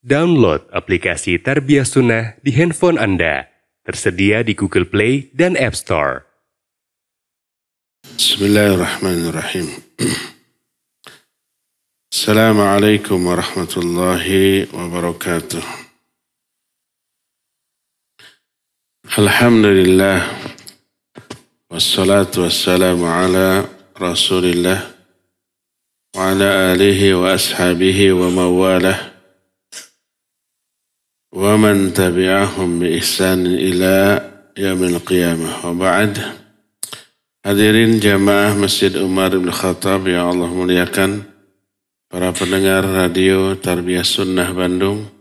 Download aplikasi Tarbiyah Sunnah di handphone Anda. Tersedia di Google Play dan App Store. Bismillahirrahmanirrahim. Assalamualaikum warahmatullahi wabarakatuh. Alhamdulillah. Wassalatu wassalamu ala Rasulillah wa ala alihi wa ashabihi wa mawalah. Wa man tabi'ahum bi ihsan ila yaumil qiyamah. Wa ba'd. Hadirin jamaah Masjid Umar bin Khattab yang Allah muliakan, para pendengar radio Tarbiyah Sunnah Bandung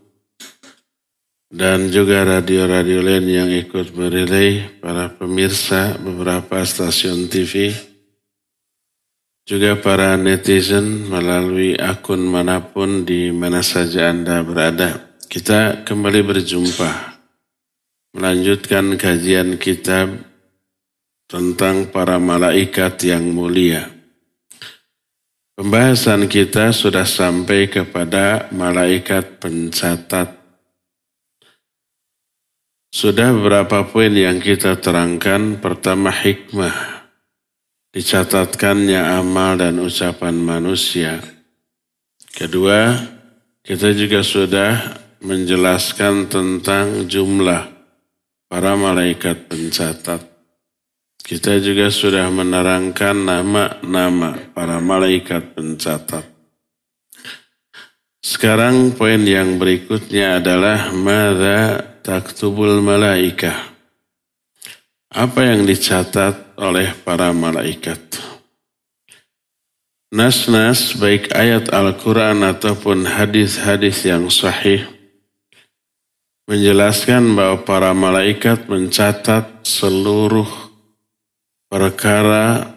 dan juga radio-radio lain yang ikut berelay, para pemirsa beberapa stasiun TV, juga para netizen melalui akun manapun di mana saja Anda berada. Kita kembali berjumpa, melanjutkan kajian kitab tentang para malaikat yang mulia. Pembahasan kita sudah sampai kepada malaikat pencatat. Sudah beberapa poin yang kita terangkan. Pertama, hikmah dicatatkannya amal dan ucapan manusia. Kedua, kita juga sudah menjelaskan tentang jumlah para malaikat pencatat. Kita juga sudah menerangkan nama-nama para malaikat pencatat. Sekarang poin yang berikutnya adalah madza taktubul malaikah. Apa yang dicatat oleh para malaikat? Nas-nas baik ayat Al-Quran ataupun hadis-hadis yang sahih menjelaskan bahwa para malaikat mencatat seluruh perkara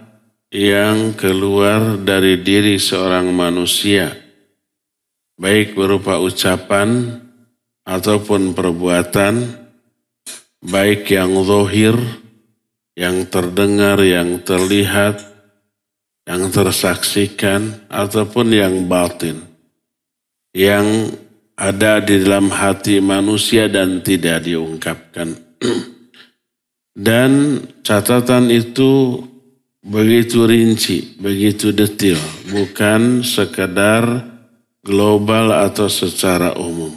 yang keluar dari diri seorang manusia, baik berupa ucapan ataupun perbuatan, baik yang zahir, yang terdengar, yang terlihat, yang tersaksikan, ataupun yang batin, yang ada di dalam hati manusia dan tidak diungkapkan. Dan catatan itu begitu rinci, begitu detail, bukan sekedar global atau secara umum.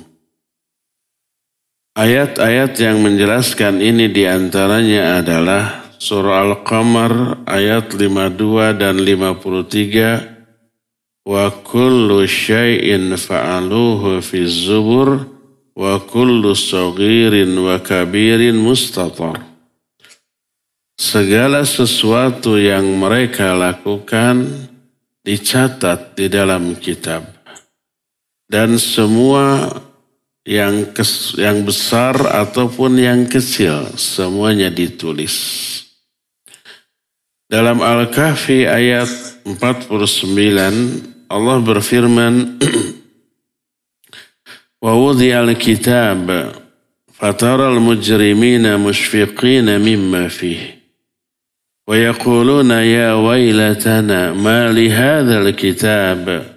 Ayat-ayat yang menjelaskan ini diantaranya adalah surah Al-Qamar ayat 52 dan 53. Wa kullu syai'in fa'aluhu fi zubur wa kullu saghirin wa kabirin mustatar. Segala sesuatu yang mereka lakukan dicatat di dalam kitab. Dan semua yang besar ataupun yang kecil semuanya ditulis. Dalam Al-Kahfi ayat 49 Allah berfirman, wa wudhi'al kitab fataral mujrimina mushfiqina mimma fihi wa yaquluna ya waylatana ma li hadzal kitab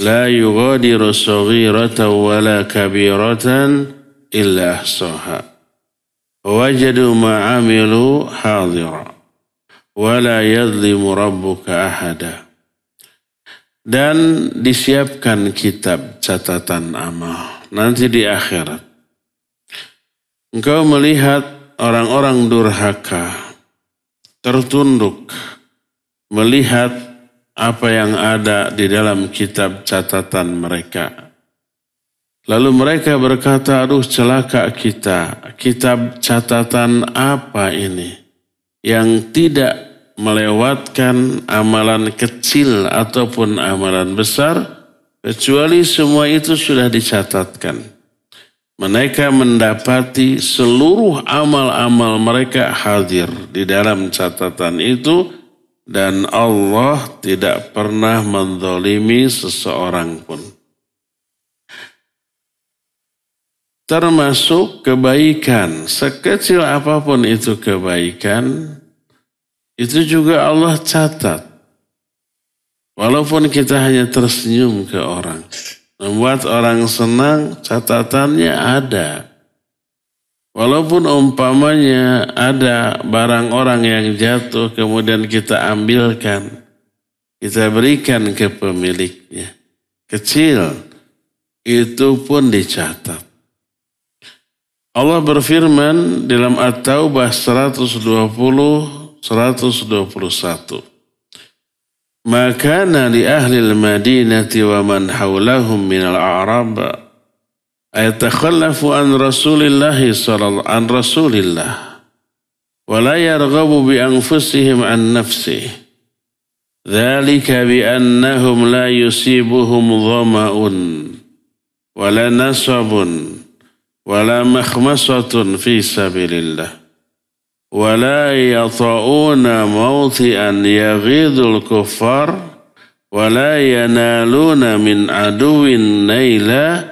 la yughadiru saghiratan wala kabiratan illa ahsaha wajadu ma 'amilu hadira wala yadhlimu rabbuka ahada. Dan disiapkan kitab catatan amal. Nanti di akhirat engkau melihat orang-orang durhaka tertunduk melihat apa yang ada di dalam kitab catatan mereka. Lalu mereka berkata, aduh celaka kita, kitab catatan apa ini yang tidak melewatkan amalan kecil ataupun amalan besar, kecuali semua itu sudah dicatatkan. Mereka mendapati seluruh amal-amal mereka hadir di dalam catatan itu, dan Allah tidak pernah menzalimi seseorang pun. Termasuk kebaikan, sekecil apapun itu kebaikan, itu juga Allah catat. Walaupun kita hanya tersenyum ke orang, Membuat orang senang, catatannya ada. Walaupun umpamanya ada barang orang yang jatuh, kemudian kita ambilkan, kita berikan ke pemiliknya. Kecil, itu pun dicatat. Allah berfirman dalam At-Taubah 120-121. Maka li ahli al-Madinati wa man hawlahum min al-A'rab ayatakhallafu an Rasulillah wa la yarghabu bi anfusihim an nafsihi dzalika bi annahum la yusibuhum dhama'un wa la nasabun wa la makhmasatun fi sabilillah ولا يطؤون موطئا يغيظ الكفار ولا ينالون من عدو نيلا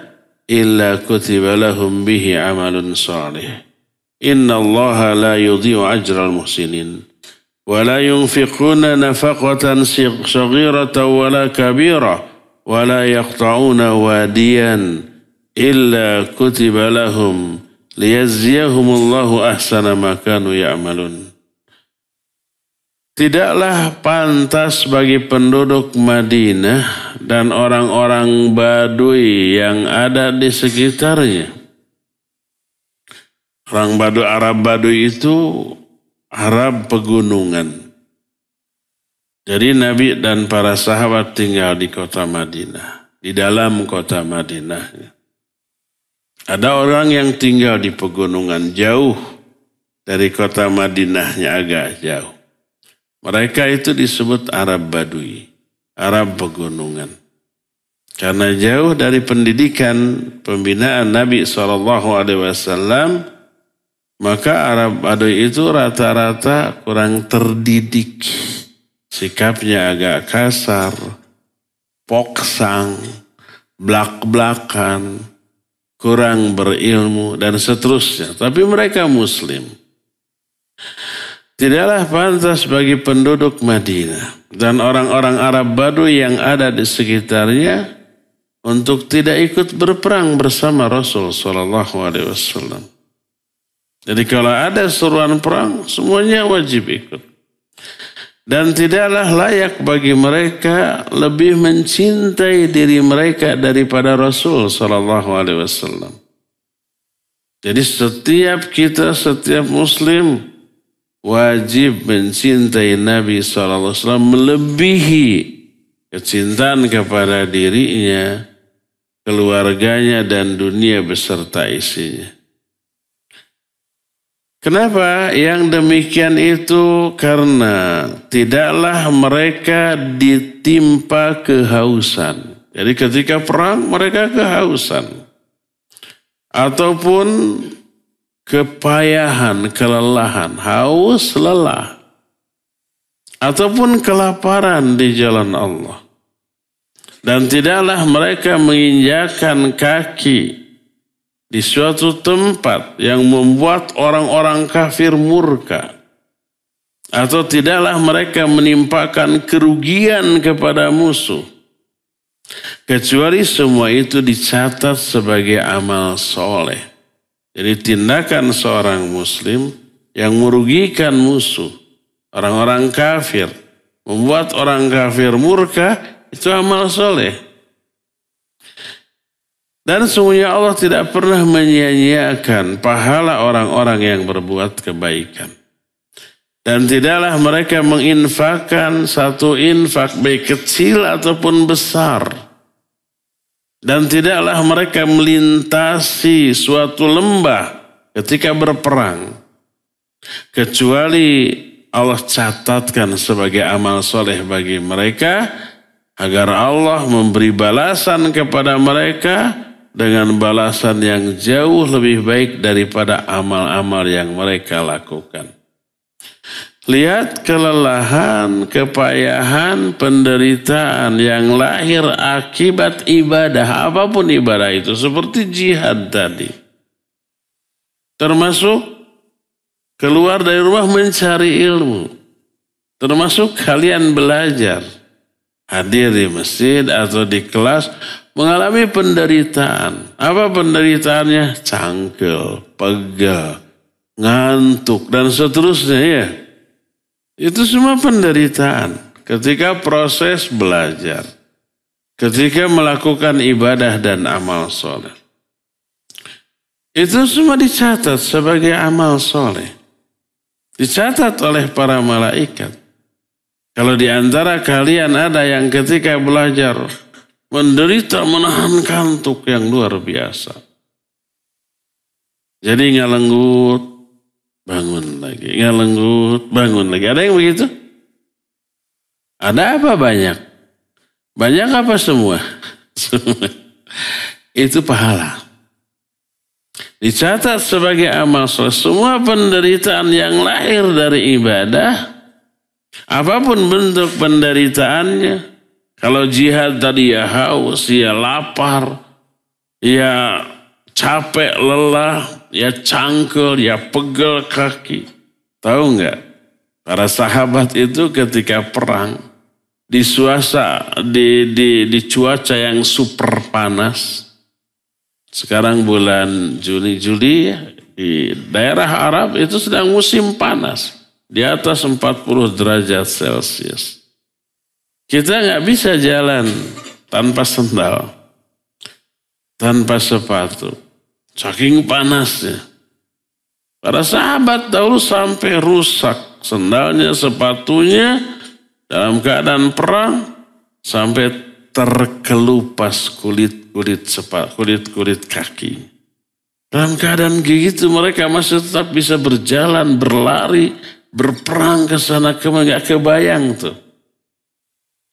إلا كتب لهم به عمل صالح إن الله لا يضيع أجر المحسنين ولا ينفقون نفقة صغيرة ولا كبيرة ولا يقطعون واديا إلا كتب لهم liyajziyahumullahu ahsana ma kanu ya'malun. Tidaklah pantas bagi penduduk Madinah dan orang-orang Badui yang ada di sekitarnya. Orang Badui, Arab Badui itu Arab pegunungan. Jadi Nabi dan para sahabat tinggal di kota Madinah, di dalam kota Madinah. Ada orang yang tinggal di pegunungan jauh dari kota Madinahnya, agak jauh. Mereka itu disebut Arab Badui, Arab pegunungan. Karena jauh dari pendidikan pembinaan Nabi SAW, maka Arab Badui itu rata-rata kurang terdidik. Sikapnya agak kasar, poksang, blak-blakan, kurang berilmu, dan seterusnya. Tapi mereka Muslim. Tidaklah pantas bagi penduduk Madinah dan orang-orang Arab Badui yang ada di sekitarnya untuk tidak ikut berperang bersama Rasul SAW. Jadi kalau ada seruan perang, semuanya wajib ikut. Dan tidaklah layak bagi mereka lebih mencintai diri mereka daripada Rasul SAW. Jadi setiap Muslim wajib mencintai Nabi SAW melebihi kecintaan kepada dirinya, keluarganya, dan dunia beserta isinya. Kenapa yang demikian itu? Karena tidaklah mereka ditimpa kehausan. Jadi ketika perang mereka kehausan. Ataupun kepayahan, kelelahan, haus, lelah. Ataupun kelaparan di jalan Allah. Dan tidaklah mereka menginjakkan kaki di suatu tempat yang membuat orang-orang kafir murka. Atau tidaklah mereka menimpakan kerugian kepada musuh. Kecuali semua itu dicatat sebagai amal soleh. Jadi tindakan seorang muslim yang merugikan musuh, orang-orang kafir, membuat orang kafir murka, itu amal soleh. Dan sungguhnya Allah tidak pernah menyia-nyiakan pahala orang-orang yang berbuat kebaikan. Dan tidaklah mereka menginfakkan satu infak baik kecil ataupun besar. Dan tidaklah mereka melintasi suatu lembah ketika berperang. Kecuali Allah catatkan sebagai amal soleh bagi mereka, agar Allah memberi balasan kepada mereka dengan balasan yang jauh lebih baik daripada amal-amal yang mereka lakukan. Lihat kelelahan, kepayahan, penderitaan yang lahir akibat ibadah, apapun ibadah itu, seperti jihad tadi. Termasuk keluar dari rumah mencari ilmu. Termasuk kalian belajar, hadir di masjid atau di kelas, mengalami penderitaan. Apa penderitaannya? Cangkel, pegel, ngantuk, dan seterusnya ya. Itu semua penderitaan ketika proses belajar. Ketika melakukan ibadah dan amal soleh. Itu semua dicatat sebagai amal soleh. Dicatat oleh para malaikat. Kalau di antara kalian ada yang ketika belajar menderita menahan kantuk yang luar biasa. Jadi ngalenggut, bangun lagi. Ngalenggut, bangun lagi. Ada yang begitu? Ada apa banyak? Banyak apa semua? Itu pahala. Dicatat sebagai amal soleh. Semua penderitaan yang lahir dari ibadah, apapun bentuk penderitaannya, kalau jihad tadi ya haus, ya lapar, ya capek, lelah, ya cangkel, ya pegel kaki. Tahu nggak? Para sahabat itu ketika perang di cuaca yang super panas. Sekarang bulan Juni-Juli ya, di daerah Arab itu sedang musim panas. Di atas 40 derajat Celcius. Kita nggak bisa jalan tanpa sendal, tanpa sepatu. Saking panasnya. Para sahabat dahulu sampai rusak sendalnya, sepatunya dalam keadaan perang sampai terkelupas kulit kaki. Dalam keadaan gitu mereka masih tetap bisa berjalan, berlari, berperang ke sana kemari, nggak kebayang tuh.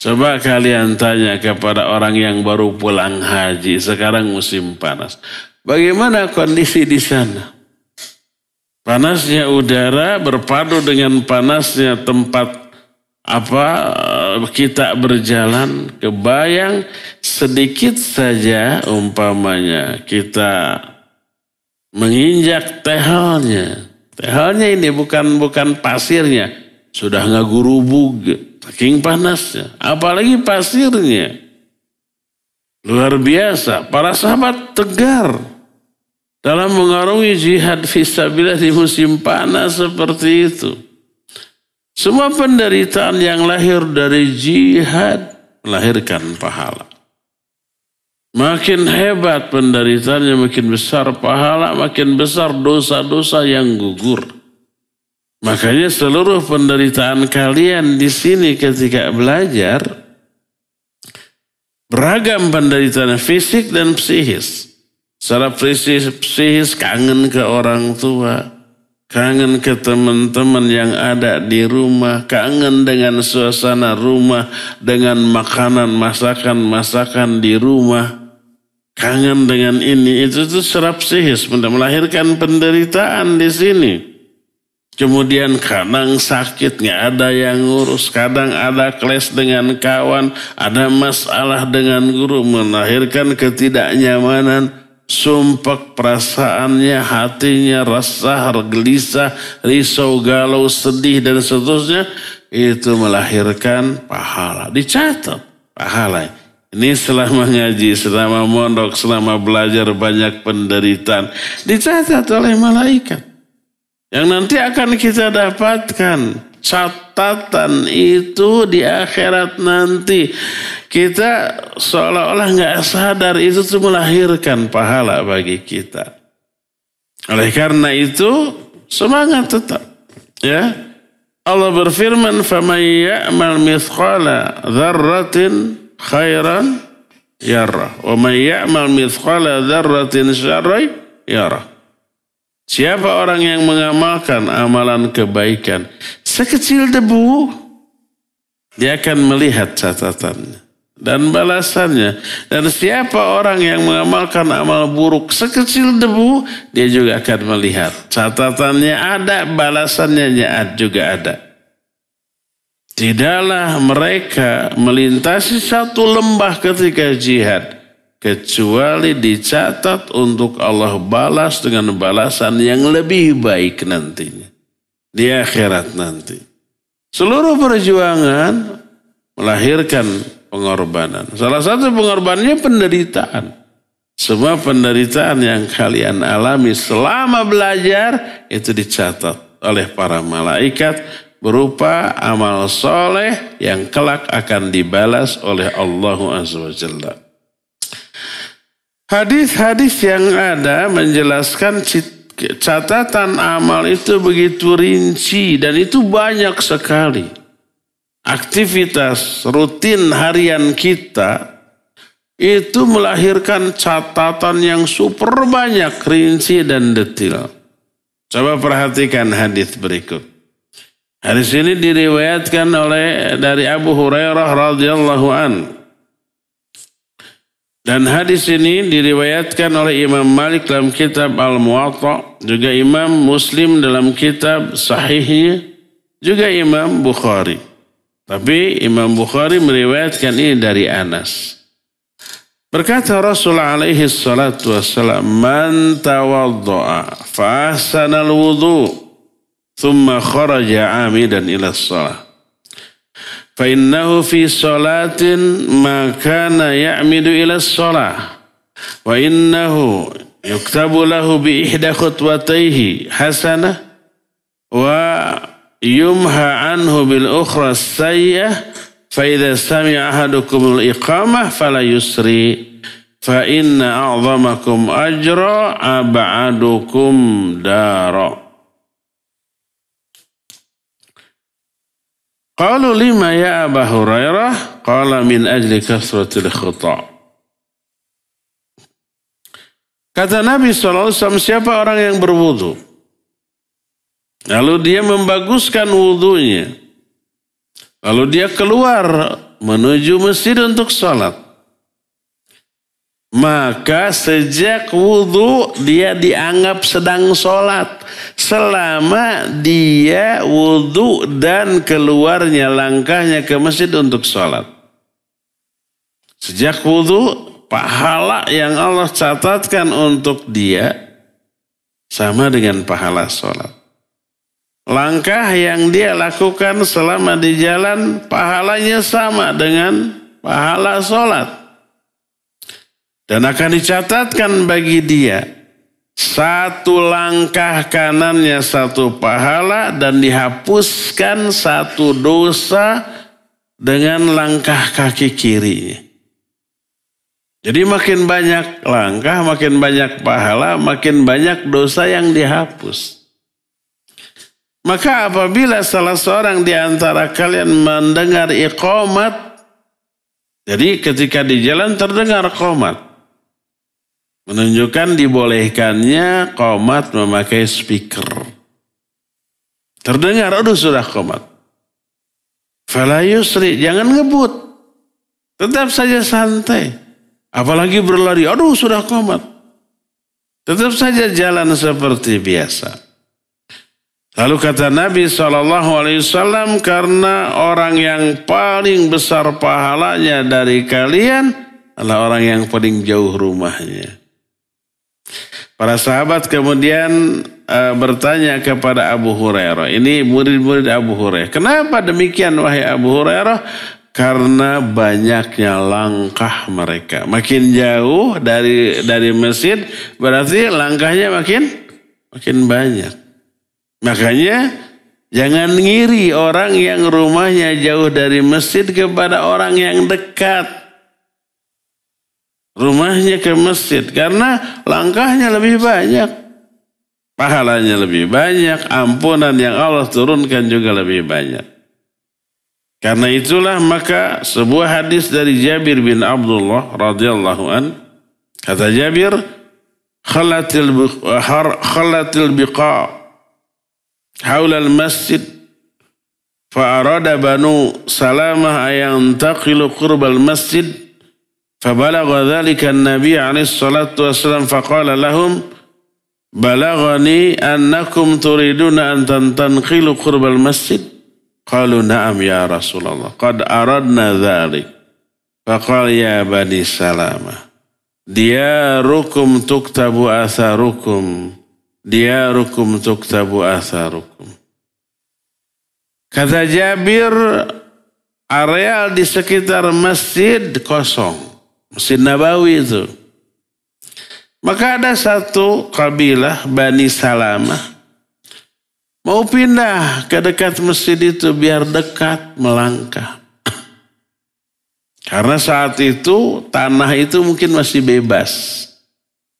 Coba kalian tanya kepada orang yang baru pulang haji, sekarang musim panas. Bagaimana kondisi di sana? Panasnya udara berpadu dengan panasnya tempat kita berjalan. Kebayang sedikit saja umpamanya kita menginjak tehelnya. Tehelnya ini bukan pasirnya, sudah ngagurubug. Saking panasnya, apalagi pasirnya. Luar biasa, para sahabat tegar dalam mengarungi jihad fisabilillah di musim panas seperti itu. Semua penderitaan yang lahir dari jihad melahirkan pahala. Makin hebat penderitaannya, makin besar pahala, makin besar dosa-dosa yang gugur. Makanya seluruh penderitaan kalian di sini ketika belajar, beragam penderitaan fisik dan psikis. Secara psikis kangen ke orang tua, kangen ke teman-teman yang ada di rumah, kangen dengan suasana rumah, dengan makanan, masakan di rumah, kangen dengan ini, itu secara psikis melahirkan penderitaan di sini. Kemudian kadang sakit, nggak ada yang ngurus. Kadang ada kelas dengan kawan, ada masalah dengan guru, melahirkan ketidaknyamanan, sumpek perasaannya, hatinya resah, gelisah, risau, galau, sedih, dan seterusnya. Itu melahirkan pahala. Dicatat pahala. Ini selama ngaji, selama mondok, selama belajar banyak penderitaan. Dicatat oleh malaikat. Yang nanti akan kita dapatkan catatan itu di akhirat nanti. Kita seolah-olah nggak sadar itu tuh melahirkan pahala bagi kita. Oleh karena itu semangat tetap. Ya, Allah berfirman, "Faman ya'mal mithqala dzarratin khairan yarah, wa man ya'mal mithqala dzarratin syarran yarah." Siapa orang yang mengamalkan amalan kebaikan sekecil debu, dia akan melihat catatannya dan balasannya. Dan siapa orang yang mengamalkan amal buruk sekecil debu, dia juga akan melihat catatannya ada, balasannya juga ada. Tidaklah mereka melintasi satu lembah ketika jihad, kecuali dicatat untuk Allah balas dengan balasan yang lebih baik nantinya. Di akhirat nanti. Seluruh perjuangan melahirkan pengorbanan. Salah satu pengorbanannya penderitaan. Semua penderitaan yang kalian alami selama belajar itu dicatat oleh para malaikat berupa amal soleh yang kelak akan dibalas oleh Allah Azza wa Jalla. Hadis-hadis yang ada menjelaskan catatan amal itu begitu rinci dan itu banyak sekali. Aktivitas rutin harian kita itu melahirkan catatan yang super banyak, rinci dan detail. Coba perhatikan hadis berikut. Hadis ini diriwayatkan dari Abu Hurairah radhiyallahu an. Dan hadis ini diriwayatkan oleh Imam Malik dalam kitab Al-Muwatta, juga Imam Muslim dalam kitab Sahihnya, juga Imam Bukhari. Tapi Imam Bukhari meriwayatkan ini dari Anas. Berkata Rasulullah alaihi salatu wassalam, "Man tawadda'a fa ahsana al-wudu' thumma kharaja 'amidan ila shalah fa innahu fi salatin ma kana ya'midu ila shalah wa innahu yuktabu lahu bi ihda khutwatayhi hasanah wa yumha anhu bil ukhra sayyi'ah فَإِذَا سَمِعَ أَحَدُكُمُ الْإِقَامَةَ فَلَا يُسْرِي فَإِنَّ أَعْظَمَكُمْ أَجْرًا أَبْعَدُكُمْ دَارًا. قالوا لما يا أبا هريرة؟ قال من أجل كثرة الخطأ. Kata Nabi SAW, siapa orang yang berwudu lalu dia membaguskan wudunya, lalu dia keluar menuju masjid untuk sholat, maka sejak wudhu dia dianggap sedang sholat selama dia wudhu dan keluarnya langkahnya ke masjid untuk sholat. Sejak wudhu, pahala yang Allah catatkan untuk dia sama dengan pahala sholat. Langkah yang dia lakukan selama di jalan pahalanya sama dengan pahala sholat. Dan akan dicatatkan bagi dia satu langkah kanannya satu pahala dan dihapuskan satu dosa dengan langkah kaki kirinya. Jadi makin banyak langkah, makin banyak pahala, makin banyak dosa yang dihapus. Maka apabila salah seorang di antara kalian mendengar iqamat, jadi ketika di jalan terdengar qomat, menunjukkan dibolehkannya qomat memakai speaker. Terdengar, aduh sudah qomat. Fala yusri, jangan ngebut. Tetap saja santai. Apalagi berlari, aduh sudah qomat. Tetap saja jalan seperti biasa. Lalu kata Nabi SAW, karena orang yang paling besar pahalanya dari kalian adalah orang yang paling jauh rumahnya. Para sahabat kemudian bertanya kepada Abu Hurairah. Ini murid-murid Abu Hurairah. Kenapa demikian wahai Abu Hurairah? Karena banyaknya langkah mereka. Makin jauh dari masjid berarti langkahnya makin banyak. Makanya jangan ngiri orang yang rumahnya jauh dari masjid kepada orang yang dekat rumahnya ke masjid. Karena langkahnya lebih banyak, pahalanya lebih banyak, ampunan yang Allah turunkan juga lebih banyak. Karena itulah maka sebuah hadis dari Jabir bin Abdullah radhiyallahu an, kata Jabir, khalatil biqa haula al-masjid fa arada banu Salamah ayang taqilu qurbal masjid fa balagha dhalika an-nabi alaihi salatu wassalam fa qala lahum balaghani annakum turiduna an tanqilu qurbal masjid qalu na'am ya Rasulullah qad aradna dhalik fa qala ya bani Salamah diyarukum tuktabu atharukum diyarukum tuktabu atharukum. Kata Jabir, areal di sekitar masjid kosong. Masjid Nabawi itu. Maka ada satu kabilah Bani Salamah mau pindah ke dekat masjid itu biar dekat melangkah. Karena saat itu tanah itu mungkin masih bebas.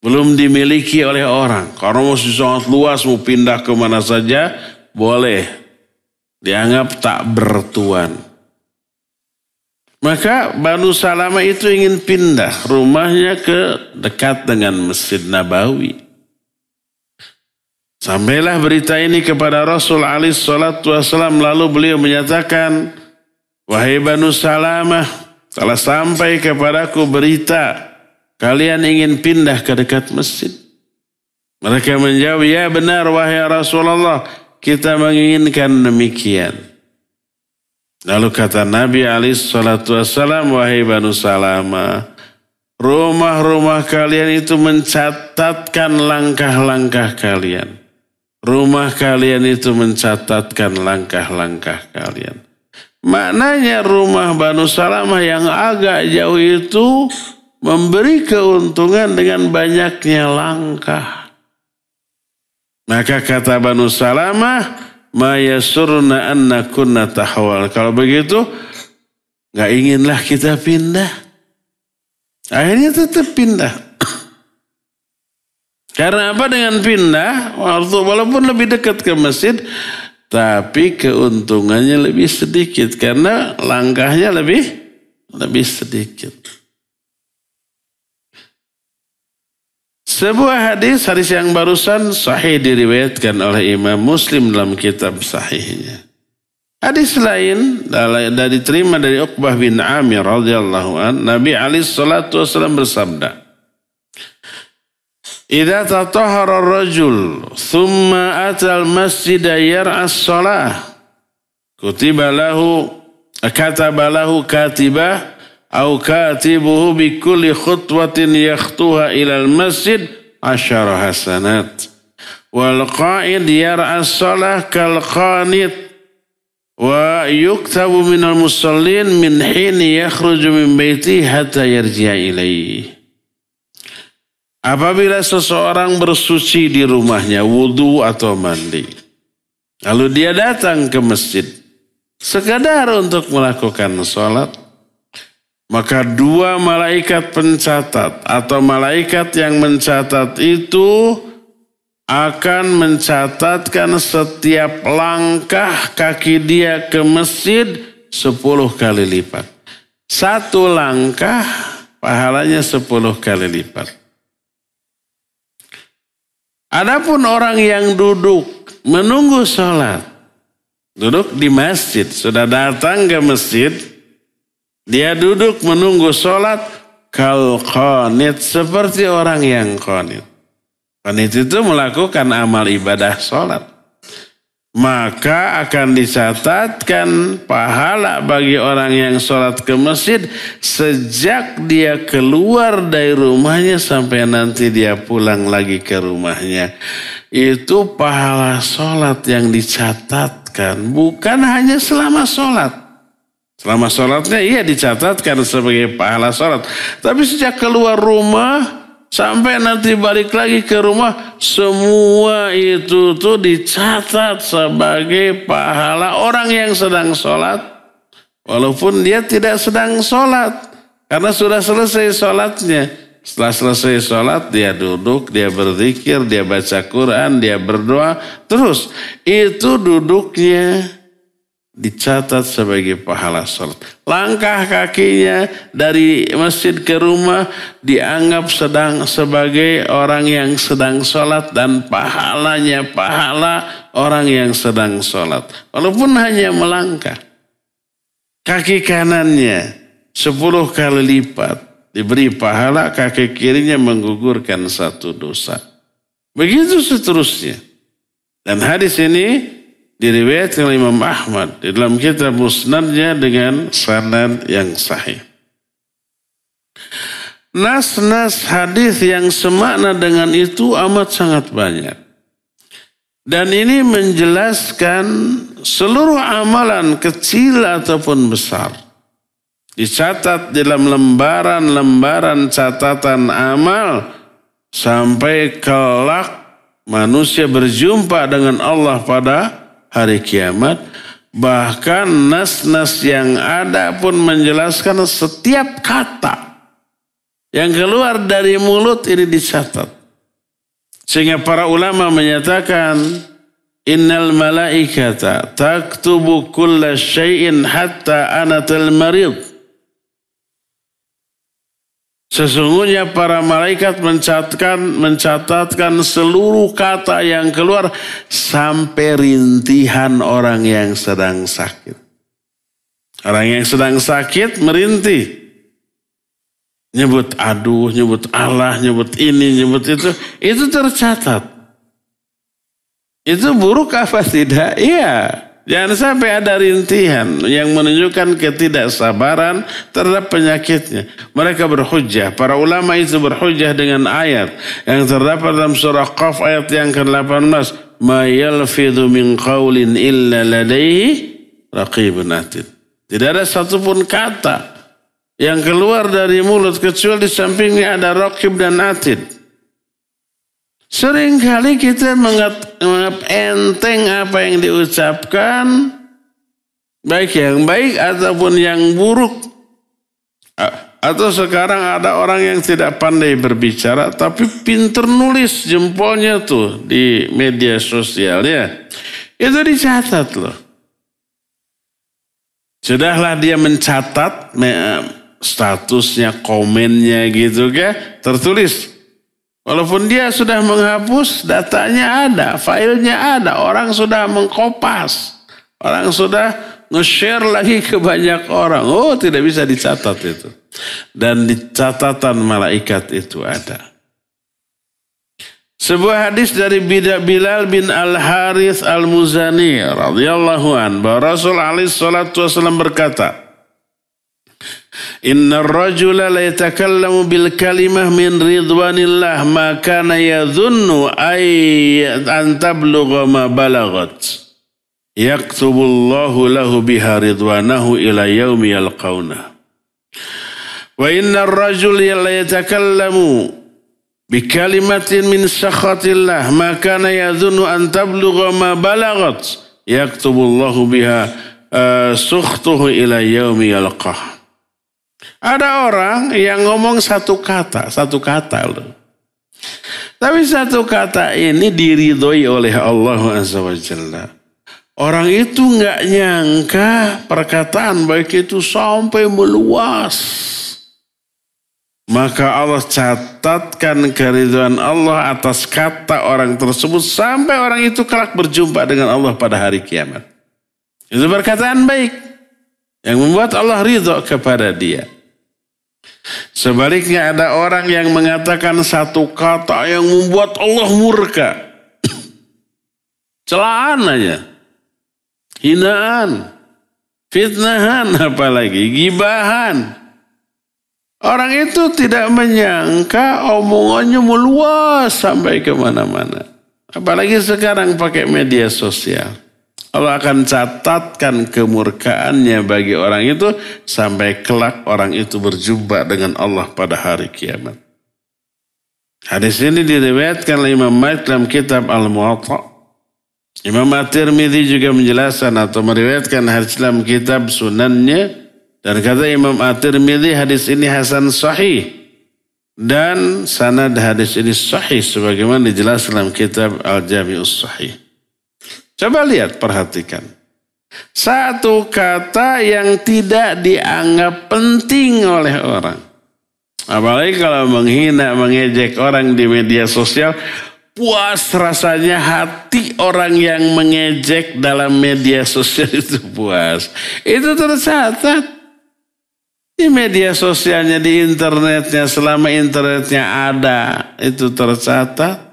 Belum dimiliki oleh orang. Karena masih sangat luas, mau pindah kemana saja boleh. Dianggap tak bertuan. Maka Banu Salamah itu ingin pindah rumahnya ke dekat dengan Masjid Nabawi. Sampailah berita ini kepada Rasul alaihi salatu wasallam, lalu beliau menyatakan, wahai Banu Salamah, telah sampai kepadaku berita kalian ingin pindah ke dekat masjid. Mereka menjawab, ya benar wahai Rasulullah, kita menginginkan demikian. Lalu kata Nabi SAW, wahai Banu Salamah, rumah-rumah kalian itu mencatatkan langkah-langkah kalian. Rumah kalian itu mencatatkan langkah-langkah kalian. Maknanya rumah Banu Salamah yang agak jauh itu memberi keuntungan dengan banyaknya langkah. Maka kata Banu Salamah, ma yasurna anna kunna tahwal. Kalau begitu, gak inginlah kita pindah. Akhirnya tetap pindah. Karena apa dengan pindah? Walaupun lebih dekat ke masjid, tapi keuntungannya lebih sedikit. Karena langkahnya lebih sedikit. Sebuah hadis yang barusan sahih diriwayatkan oleh Imam Muslim dalam kitab sahihnya. Hadis lain dari diterima dari Uqbah bin Amir radhiyallahu an, Nabi alaihi salatu wasallam bersabda, "Idza tatahhara ar-rajul thumma atal masjid yar'as shalah, kataba lahu katibah أو كاتبه بكل خطوة يخطوها إلى المسجد 10 حسنات والقائد يرعى الصلاة كالقانت ويكتب من المصلين من حين يخرج من بيته حتى يرجع إليه." Apabila seseorang bersuci di rumahnya, wudu atau mandi, lalu dia datang ke masjid sekadar untuk melakukan sholat, maka 2 malaikat pencatat atau malaikat yang mencatat itu akan mencatatkan setiap langkah kaki dia ke masjid 10 kali lipat. 1 langkah pahalanya 10 kali lipat. Adapun orang yang duduk menunggu sholat, duduk di masjid, sudah datang ke masjid, dia duduk menunggu sholat, kal qanit, seperti orang yang qanit. Qanit itu melakukan amal ibadah sholat. Maka akan dicatatkan pahala bagi orang yang sholat ke masjid sejak dia keluar dari rumahnya sampai nanti dia pulang lagi ke rumahnya. Itu pahala sholat yang dicatatkan, bukan hanya selama sholat. Selama sholatnya ia dicatatkan sebagai pahala sholat. Tapi sejak keluar rumah sampai nanti balik lagi ke rumah, semua itu tuh dicatat sebagai pahala orang yang sedang sholat. Walaupun dia tidak sedang sholat. Karena sudah selesai sholatnya. Setelah selesai sholat dia duduk, dia berzikir, dia baca Quran, dia berdoa. Terus itu duduknya dicatat sebagai pahala sholat. Langkah kakinya dari masjid ke rumah dianggap sebagai orang yang sedang sholat dan pahalanya pahala orang yang sedang sholat. Walaupun hanya melangkah. Kaki kanannya 10 kali lipat diberi pahala, kaki kirinya menggugurkan 1 dosa. Begitu seterusnya. Dan hadis ini diriwayatkan oleh Imam Ahmad di dalam kitab Musnadnya dengan sanad yang sahih. Nas-nas hadis yang semakna dengan itu amat sangat banyak. Dan ini menjelaskan seluruh amalan kecil ataupun besar. Dicatat dalam lembaran-lembaran catatan amal sampai kelak manusia berjumpa dengan Allah pada hari kiamat. Bahkan nas-nas yang ada pun menjelaskan setiap kata yang keluar dari mulut ini dicatat. Sehingga para ulama menyatakan innal malaikata taktubu kulla syai'in hatta anatal marid. Sesungguhnya para malaikat mencatatkan seluruh kata yang keluar sampai rintihan orang yang sedang sakit. Orang yang sedang sakit merintih. Nyebut aduh, nyebut Allah, nyebut ini, nyebut itu tercatat. Itu buruk apa tidak? Iya. Jangan sampai ada rintihan yang menunjukkan ketidaksabaran terhadap penyakitnya. Mereka berhujjah. Para ulama itu berhujjah dengan ayat yang terdapat dalam surah Qaf ayat yang ke-18. Ma yalfidhu min qawlin illa ladaihi raqibun atid. Tidak ada satupun kata yang keluar dari mulut kecuali di sampingnya ada raqib dan atid. Seringkali kita menganggap enteng apa yang diucapkan, baik yang baik ataupun yang buruk. Atau sekarang ada orang yang tidak pandai berbicara tapi pinter nulis jempolnya tuh di media sosialnya. Itu dicatat loh. Sudahlah dia mencatat statusnya, komennya gitu kan, tertulis. Walaupun dia sudah menghapus, datanya ada, filenya ada, orang sudah mengkopas, orang sudah nge-share lagi ke banyak orang. Oh, tidak bisa dicatat itu. Dan di catatan malaikat itu ada. Sebuah hadis dari Bilal bin Al-Harith Al-Muzani radhiyallahu an, bahwa Rasul alaihi salatu wasallam berkata, Inna rajula la yatakallamu bil kalimah min ridwanillah ma kana yadhunnu an tablugha ma balagat. Yaktubullahu lahu biha ridwanahu ila yaumi yalqauna. Wa inna rajula la yatakallamu bi kalimatin min sakhatillah ma kana yadhunnu an tablugha ma balagat. Yaktubullahu biha sukhtuhu ila yaumi yalqah. Ada orang yang ngomong satu kata loh. Tapi satu kata ini diridhoi oleh Allah Azza wa Jalla. Orang itu nggak nyangka perkataan baik itu sampai meluas. Maka Allah catatkan keridhaan Allah atas kata orang tersebut sampai orang itu kelak berjumpa dengan Allah pada hari kiamat. Itu perkataan baik yang membuat Allah ridho kepada dia. Sebaliknya ada orang yang mengatakan satu kata yang membuat Allah murka. Celaan aja. Hinaan. Fitnahan apalagi. Gibahan. Orang itu tidak menyangka omongannya meluas sampai kemana-mana. Apalagi sekarang pakai media sosial. Allah akan catatkan kemurkaannya bagi orang itu sampai kelak orang itu berjumpa dengan Allah pada hari kiamat. Hadis ini diriwayatkan oleh Imam Malik dalam kitab Al-Muwatta. Imam At-Tirmidzi juga menjelaskan atau meriwayatkan hadis dalam kitab Sunannya. Dan kata Imam At-Tirmidzi hadis ini hasan sahih. Dan sanad hadis ini sahih sebagaimana dijelaskan dalam kitab Al-Jami'us Sahih. Coba lihat, perhatikan. Satu kata yang tidak dianggap penting oleh orang. Apalagi kalau menghina, mengejek orang di media sosial. Puas rasanya hati orang yang mengejek dalam media sosial itu puas. Itu tercatat. Di media sosialnya, di internetnya, selama internetnya ada. Itu tercatat.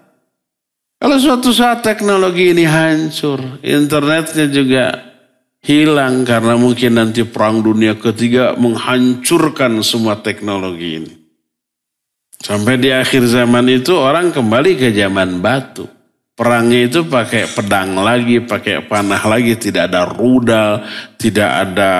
Kalau suatu saat teknologi ini hancur, internetnya juga hilang karena mungkin nanti perang dunia ketiga menghancurkan semua teknologi ini. Sampai di akhir zaman itu orang kembali ke zaman batu. Perangnya itu pakai pedang lagi, pakai panah lagi, tidak ada rudal, tidak ada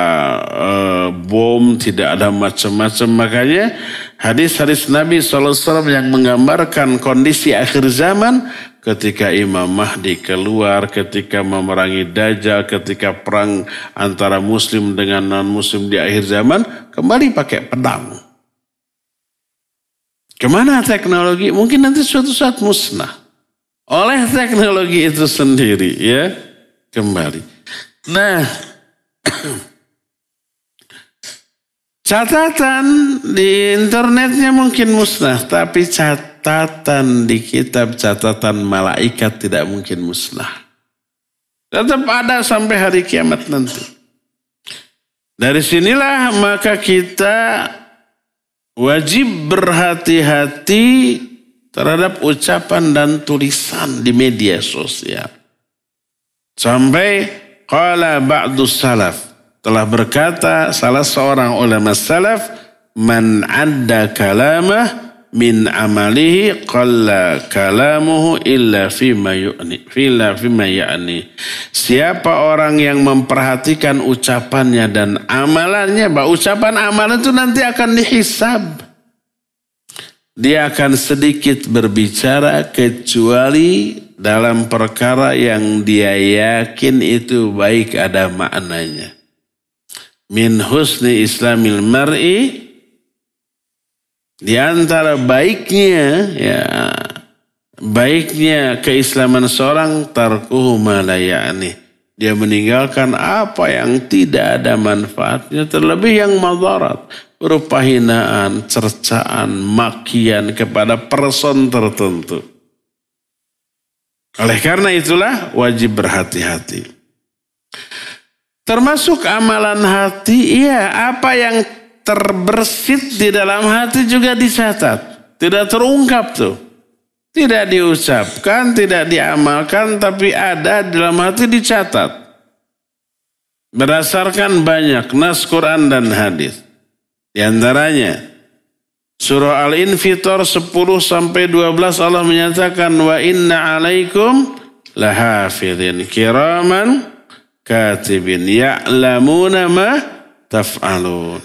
bom, tidak ada macam-macam. Makanya hadis-hadis Nabi SAW yang menggambarkan kondisi akhir zaman ketika Imam Mahdi keluar, ketika memerangi Dajjal, ketika perang antara Muslim dengan non-Muslim di akhir zaman, kembali pakai pedang. Kemana teknologi? Mungkin nanti suatu saat musnah oleh teknologi itu sendiri, ya, kembali. Nah, catatan di internetnya mungkin musnah, tapi catatan di kitab catatan malaikat tidak mungkin musnah. Tetap ada sampai hari kiamat nanti. Dari sinilah maka kita wajib berhati-hati terhadap ucapan dan tulisan di media sosial. Sampai qala ba'du salaf, telah berkata salah seorang ulama salaf, man adda kalamah min amalihi qalla kalamuhu illa fima ya'ni. Siapa orang yang memperhatikan ucapannya dan amalannya, bahwa ucapan amalan itu nanti akan dihisab. Dia akan sedikit berbicara kecuali dalam perkara yang dia yakin itu baik ada maknanya. Min husni islamil mar'i, di antara baiknya, ya, baiknya keislaman seorang, tarkuhu ma la ya'ni, dia meninggalkan apa yang tidak ada manfaatnya, terlebih yang madarat, berupa hinaan, cercaan, makian kepada person tertentu. Oleh karena itulah wajib berhati-hati. Termasuk amalan hati, iya, apa yang terbersit di dalam hati juga dicatat. Tidak terungkap tuh. Tidak diucapkan, tidak diamalkan, tapi ada di dalam hati dicatat. Berdasarkan banyak nas Quran dan hadis. Di antaranya surah Al-Infitar 10-12 Allah menyatakan wa inna alaikum lahafidhin kiraman katibin ya'lamuna ma taf'alun.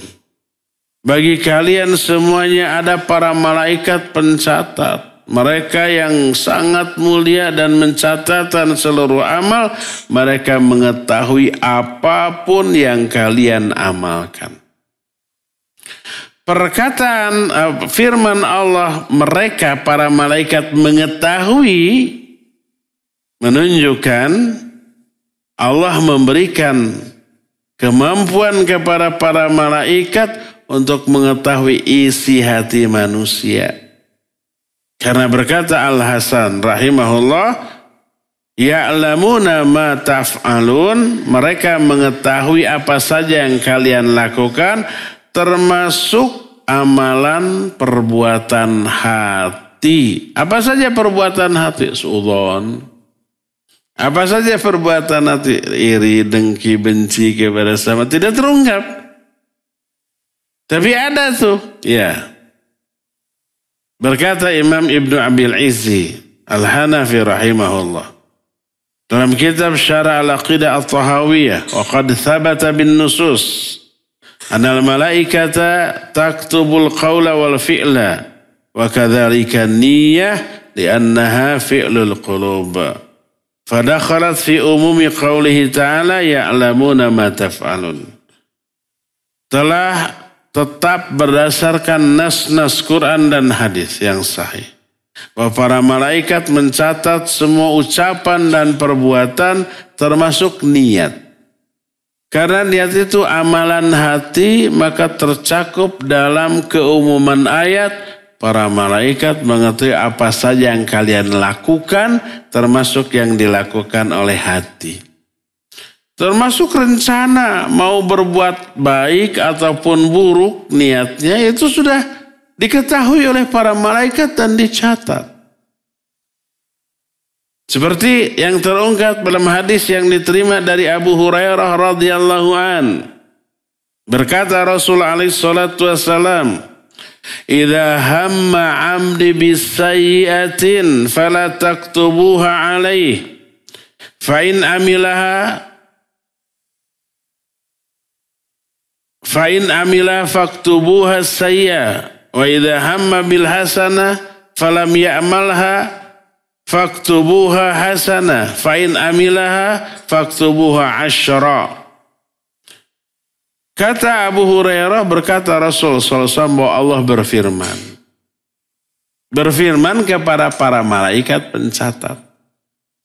Bagi kalian semuanya ada para malaikat pencatat, mereka yang sangat mulia dan mencatatkan seluruh amal, mereka mengetahui apapun yang kalian amalkan. Perkataan firman Allah, mereka para malaikat mengetahui, menunjukkan Allah memberikan kemampuan kepada para malaikat untuk mengetahui isi hati manusia. Karena berkata Al-Hasan rahimahullah, ya'lamuna ma taf'alun, mereka mengetahui apa saja yang kalian lakukan, termasuk amalan perbuatan hati. Apa saja perbuatan hati? Suudzon. Apa saja perbuatan hati? Iri, dengki, benci kepada sama. Tidak terungkap. Tapi ada tuh. Ya. Berkata Imam Ibnu Abil Izzi Al-Hanafi rahimahullah dalam kitab Syarah Al-Aqidah At-Tahawiyah, wa qad thabata bin nusus anal malaikata taktubul qawla wal fi'la wa kadzalika niyyah li'annaha fi'lul qulub. Fadakhalat fi umumi qawlihi ta'ala ya'lamuna ma taf'alun. Telah tetap berdasarkan nas-nas Quran dan hadis yang sahih bahwa para malaikat mencatat semua ucapan dan perbuatan termasuk niat. Karena niat itu amalan hati, maka tercakup dalam keumuman ayat, para malaikat mengetahui apa saja yang kalian lakukan, termasuk yang dilakukan oleh hati. Termasuk rencana mau berbuat baik ataupun buruk, niatnya itu sudah diketahui oleh para malaikat dan dicatat. Seperti yang terungkap dalam hadis yang diterima dari Abu Hurairah radhiyallahu an. Berkata Rasulullah alaihi salatu wasallam, Idza hamma 'abdi bisayyi'atin fala taktubuha 'alaihi fa in amilaha faktubuha sayya wa idza hamma bil hasanah falam ya'malha faktubuha hasanah fa in amilaha faktubuha 10. Kata Abu Hurairah, berkata Rasul SAW bahwa Allah berfirman kepada para malaikat pencatat.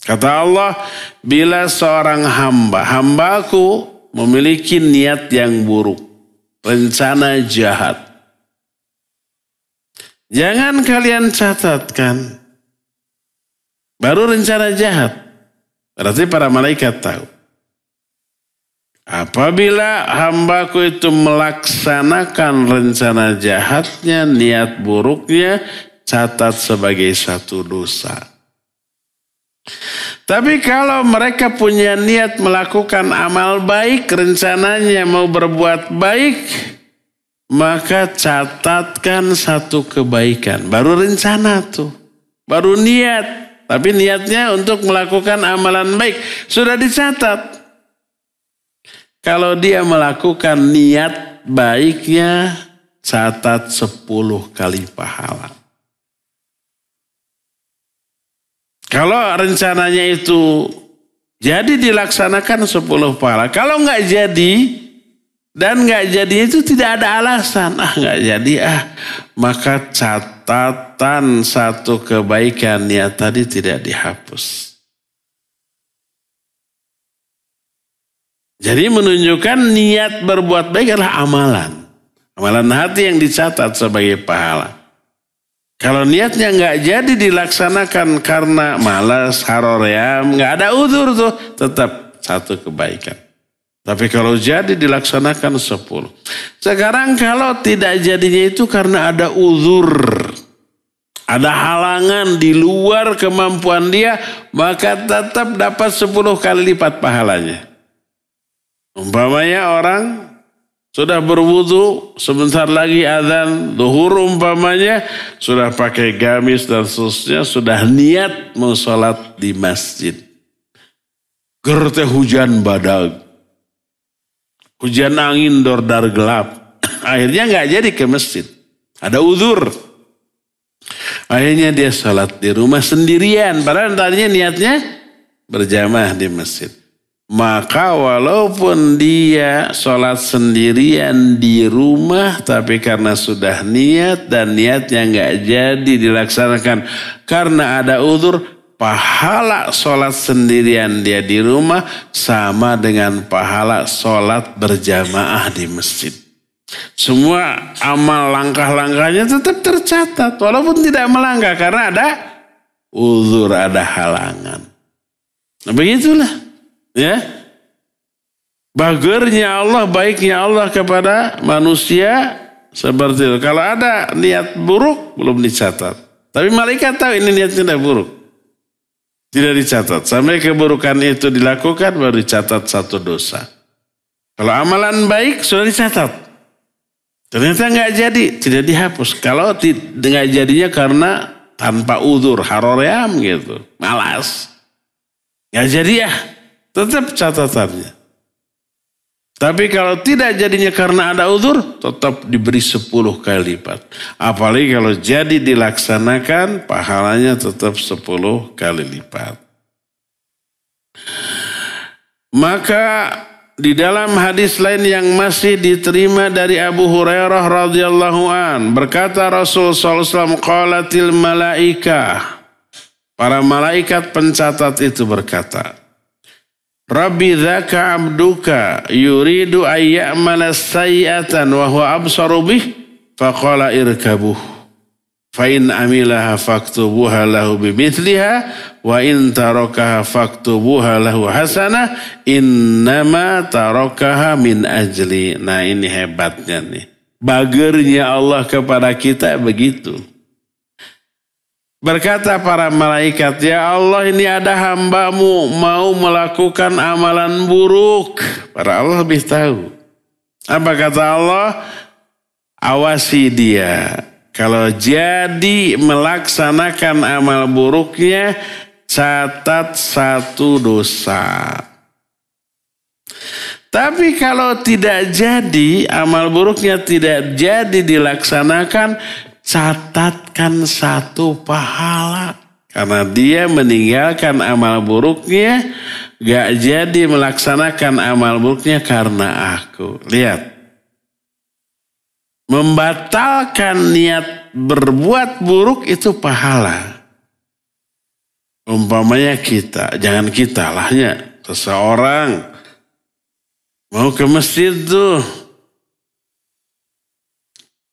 Kata Allah, bila seorang hambaku memiliki niat yang buruk, rencana jahat, jangan kalian catatkan. Baru rencana jahat. Berarti para malaikat tahu. Apabila hambaku itu melaksanakan rencana jahatnya, niat buruknya, catat sebagai satu dosa. Tapi kalau mereka punya niat melakukan amal baik, rencananya mau berbuat baik, maka catatkan satu kebaikan. Baru rencana tuh, baru niat. Tapi niatnya untuk melakukan amalan baik sudah dicatat. Kalau dia melakukan niat baiknya, catat 10 kali pahala. Kalau rencananya itu jadi dilaksanakan 10 pahala. Kalau nggak jadi dan nggak jadi itu tidak ada alasan. Nggak jadi maka catatan satu kebaikan niat tadi tidak dihapus. Jadi menunjukkan niat berbuat baik adalah amalan. Amalan hati yang dicatat sebagai pahala. Kalau niatnya nggak jadi dilaksanakan karena malas, haroream, nggak ada uzur tuh, tetap satu kebaikan. Tapi kalau jadi dilaksanakan 10. Sekarang kalau tidak jadinya itu karena ada uzur, ada halangan di luar kemampuan dia, maka tetap dapat 10 kali lipat pahalanya. Umpamanya orang sudah berwudu, sebentar lagi azan zuhur umpamanya, sudah pakai gamis dan seterusnya, sudah niat mau sholat di masjid. Gerteh hujan badag, hujan angin dordar gelap. Akhirnya nggak jadi ke masjid, ada uzur. Akhirnya dia sholat di rumah sendirian, padahal tadinya niatnya berjamaah di masjid. Maka walaupun dia sholat sendirian di rumah, tapi karena sudah niat dan niatnya nggak jadi dilaksanakan karena ada uzur, pahala sholat sendirian dia di rumah sama dengan pahala sholat berjamaah di masjid. Semua amal langkah-langkahnya tetap tercatat walaupun tidak melangkah karena ada uzur, ada halangan. Nah begitulah. Ya, bagernya Allah, baiknya Allah kepada manusia seperti itu. Kalau ada niat buruk belum dicatat. Tapi malaikat tahu ini niatnya tidak buruk, tidak dicatat. Sampai keburukan itu dilakukan baru dicatat satu dosa. Kalau amalan baik sudah dicatat, ternyata nggak jadi, tidak dihapus. Kalau nggak jadinya karena tanpa uzur, haroream gitu, malas, nggak jadi ya. Tetap catatannya. Tapi kalau tidak jadinya karena ada uzur, tetap diberi 10 kali lipat. Apalagi kalau jadi dilaksanakan, pahalanya tetap 10 kali lipat. Maka di dalam hadis lain yang masih diterima dari Abu Hurairah radhiyallahu an, berkata Rasul sallallahu alaihi wasallam, qalatil malaikah. Para malaikat pencatat itu berkata, Rabbi dzaka abduka yuridu ayya'mala sayyi'atan wa huwa absaru bih faqala irkabuh fa in amilaha faktubuha lahu bimithliha wa in tarakaha faktubuha lahu hasanah innama tarakaha min ajli. Nah ini hebatnya nih, bagernya Allah kepada kita begitu. Berkata para malaikat, ya Allah ini ada hambamu mau melakukan amalan buruk. Para Allah lebih tahu. Apa kata Allah? Awasi dia. Kalau jadi melaksanakan amal buruknya, catat 1 dosa. Tapi kalau tidak jadi, amal buruknya tidak jadi dilaksanakan, catatkan 1 pahala. Karena dia meninggalkan amal buruknya, gak jadi melaksanakan amal buruknya karena aku. Lihat. Membatalkan niat berbuat buruk itu pahala. Umpamanya kita, jangan kita lahnya, seseorang mau ke masjid tuh.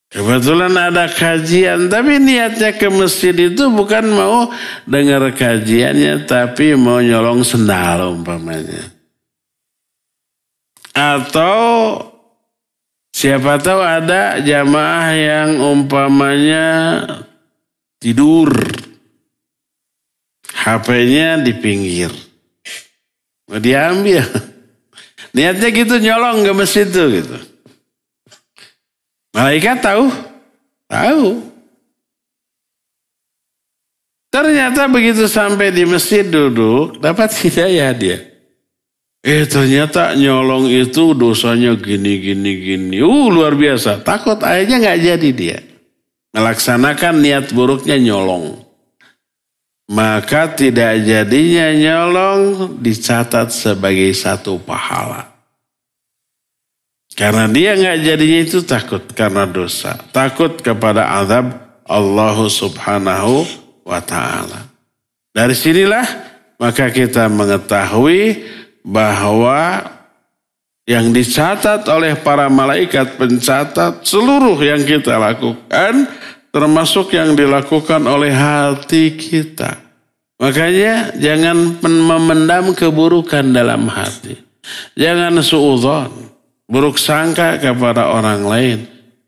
Kebetulan ada kajian, tapi niatnya ke masjid itu bukan mau dengar kajiannya, tapi mau nyolong sendal umpamanya. Atau siapa tahu ada jamaah yang umpamanya tidur. HP-nya di pinggir. Mau diambil. Niatnya gitu nyolong ke masjid itu gitu. Malaikat tahu? Tahu. Ternyata begitu sampai di masjid duduk, dapat hidayah dia. Ternyata nyolong itu dosanya gini. Luar biasa. Takut akhirnya gak jadi dia. Melaksanakan niat buruknya nyolong. Maka tidak jadinya nyolong dicatat sebagai 1 pahala. Karena dia gak jadinya itu takut karena dosa. Takut kepada azab Allah subhanahu wa ta'ala. Dari sinilah maka kita mengetahui bahwa yang dicatat oleh para malaikat pencatat seluruh yang kita lakukan, termasuk yang dilakukan oleh hati kita. Makanya jangan memendam keburukan dalam hati. Jangan suudzon, buruk sangka kepada orang lain.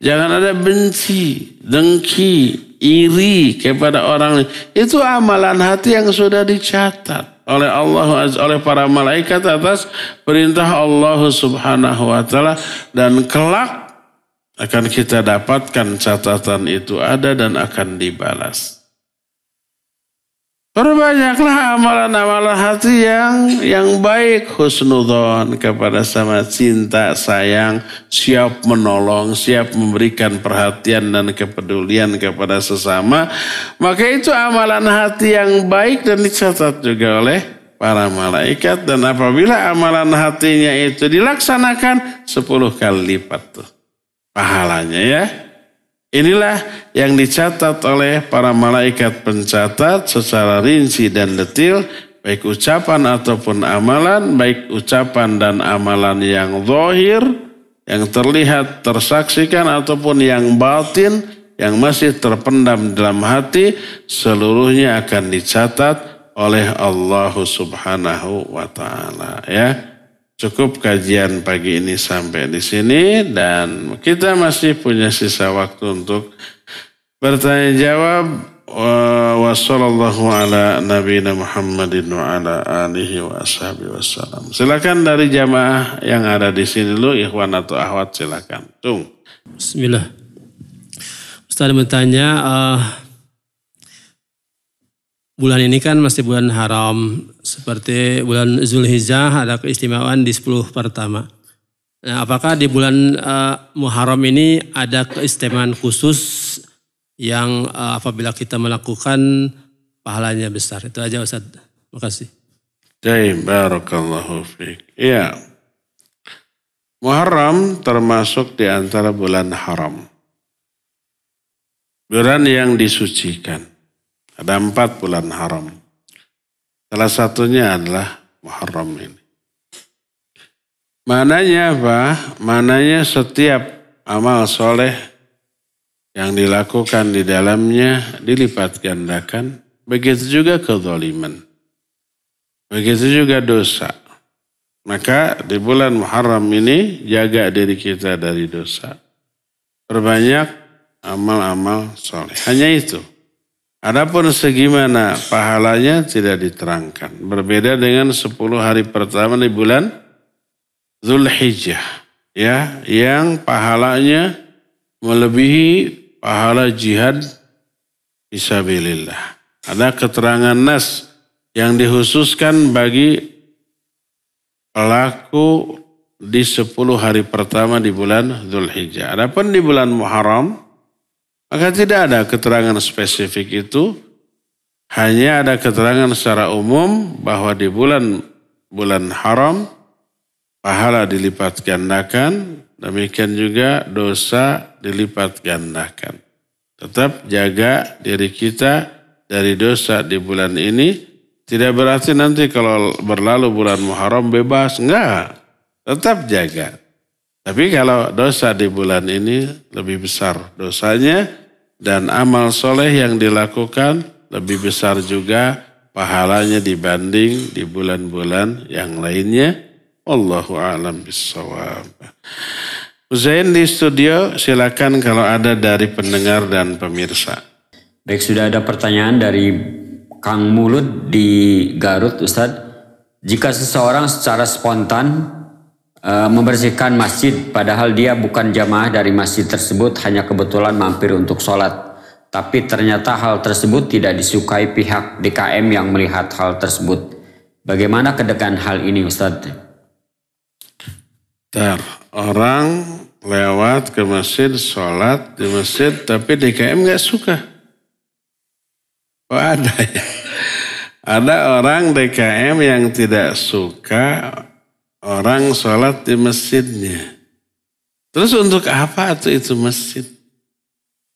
Jangan ada benci, dengki, iri kepada orang lain. Itu amalan hati yang sudah dicatat oleh Allah, oleh para malaikat atas perintah Allah subhanahu wa ta'ala. Dan kelak akan kita dapatkan catatan itu ada dan akan dibalas. Perbanyaklah amalan-amalan hati yang baik, husnudzon kepada sama, cinta, sayang, siap menolong, siap memberikan perhatian dan kepedulian kepada sesama. Maka itu amalan hati yang baik dan dicatat juga oleh para malaikat. Dan apabila amalan hatinya itu dilaksanakan 10 kali lipat tuh pahalanya ya. Inilah yang dicatat oleh para malaikat pencatat secara rinci dan detil, baik ucapan ataupun amalan, baik ucapan dan amalan yang zahir, yang terlihat, tersaksikan, ataupun yang batin, yang masih terpendam dalam hati, seluruhnya akan dicatat oleh Allah subhanahu wa ta'ala ya. Cukup kajian pagi ini sampai di sini dan kita masih punya sisa waktu untuk bertanya jawab. Wassallallahu ala nabiyina Muhammadin wa ala alihi wa ashabihi wassalam. Silakan dari jamaah yang ada di sini dulu, ikhwan atau akhwat silakan. Tung. Bismillah. Ustaz bertanya, bulan ini kan masih bulan haram, seperti bulan Zulhijjah ada keistimewaan di 10 pertama. Nah, apakah di bulan Muharram ini ada keistimewaan khusus yang apabila kita melakukan pahalanya besar? Itu aja Ustaz. Makasih. Baik, barakallahu fiik. Iya. Muharram termasuk di antara bulan haram. Bulan yang disucikan. Ada 4 bulan haram. Salah satunya adalah Muharram ini. Mananya apa? Mananya setiap amal soleh yang dilakukan di dalamnya dilipat gandakan. Begitu juga kezaliman. Begitu juga dosa. Maka di bulan Muharram ini jaga diri kita dari dosa. Perbanyak amal-amal soleh. Hanya itu. Adapun segimana pahalanya tidak diterangkan. Berbeda dengan 10 hari pertama di bulan Zulhijjah. Ya, yang pahalanya melebihi pahala jihad fisabilillah. Ada keterangan nas yang dikhususkan bagi pelaku di 10 hari pertama di bulan Dzulhijjah. Adapun di bulan Muharram, maka tidak ada keterangan spesifik itu. Hanya ada keterangan secara umum bahwa di bulan haram pahala dilipat gandakan, demikian juga dosa dilipat gandakan. Tetap jaga diri kita dari dosa di bulan ini. Tidak berarti nanti kalau berlalu bulan Muharram bebas. Enggak. Tetap jaga. Tapi kalau dosa di bulan ini lebih besar dosanya dan amal soleh yang dilakukan lebih besar juga pahalanya dibanding di bulan-bulan yang lainnya. Wallahu a'lam bishawab. Uzain di studio, silakan kalau ada dari pendengar dan pemirsa. Baik, sudah ada pertanyaan dari Kang Mulut di Garut, Ustadz. Jika seseorang secara spontan membersihkan masjid, padahal dia bukan jamaah dari masjid tersebut, hanya kebetulan mampir untuk sholat, tapi ternyata hal tersebut tidak disukai pihak DKM yang melihat hal tersebut. Bagaimana kedekan hal ini, Ustadz? Orang lewat ke masjid, sholat di masjid, tapi DKM nggak suka. Oh ada ya. Ada orang DKM yang tidak suka orang sholat di masjidnya. Terus untuk apa itu masjid?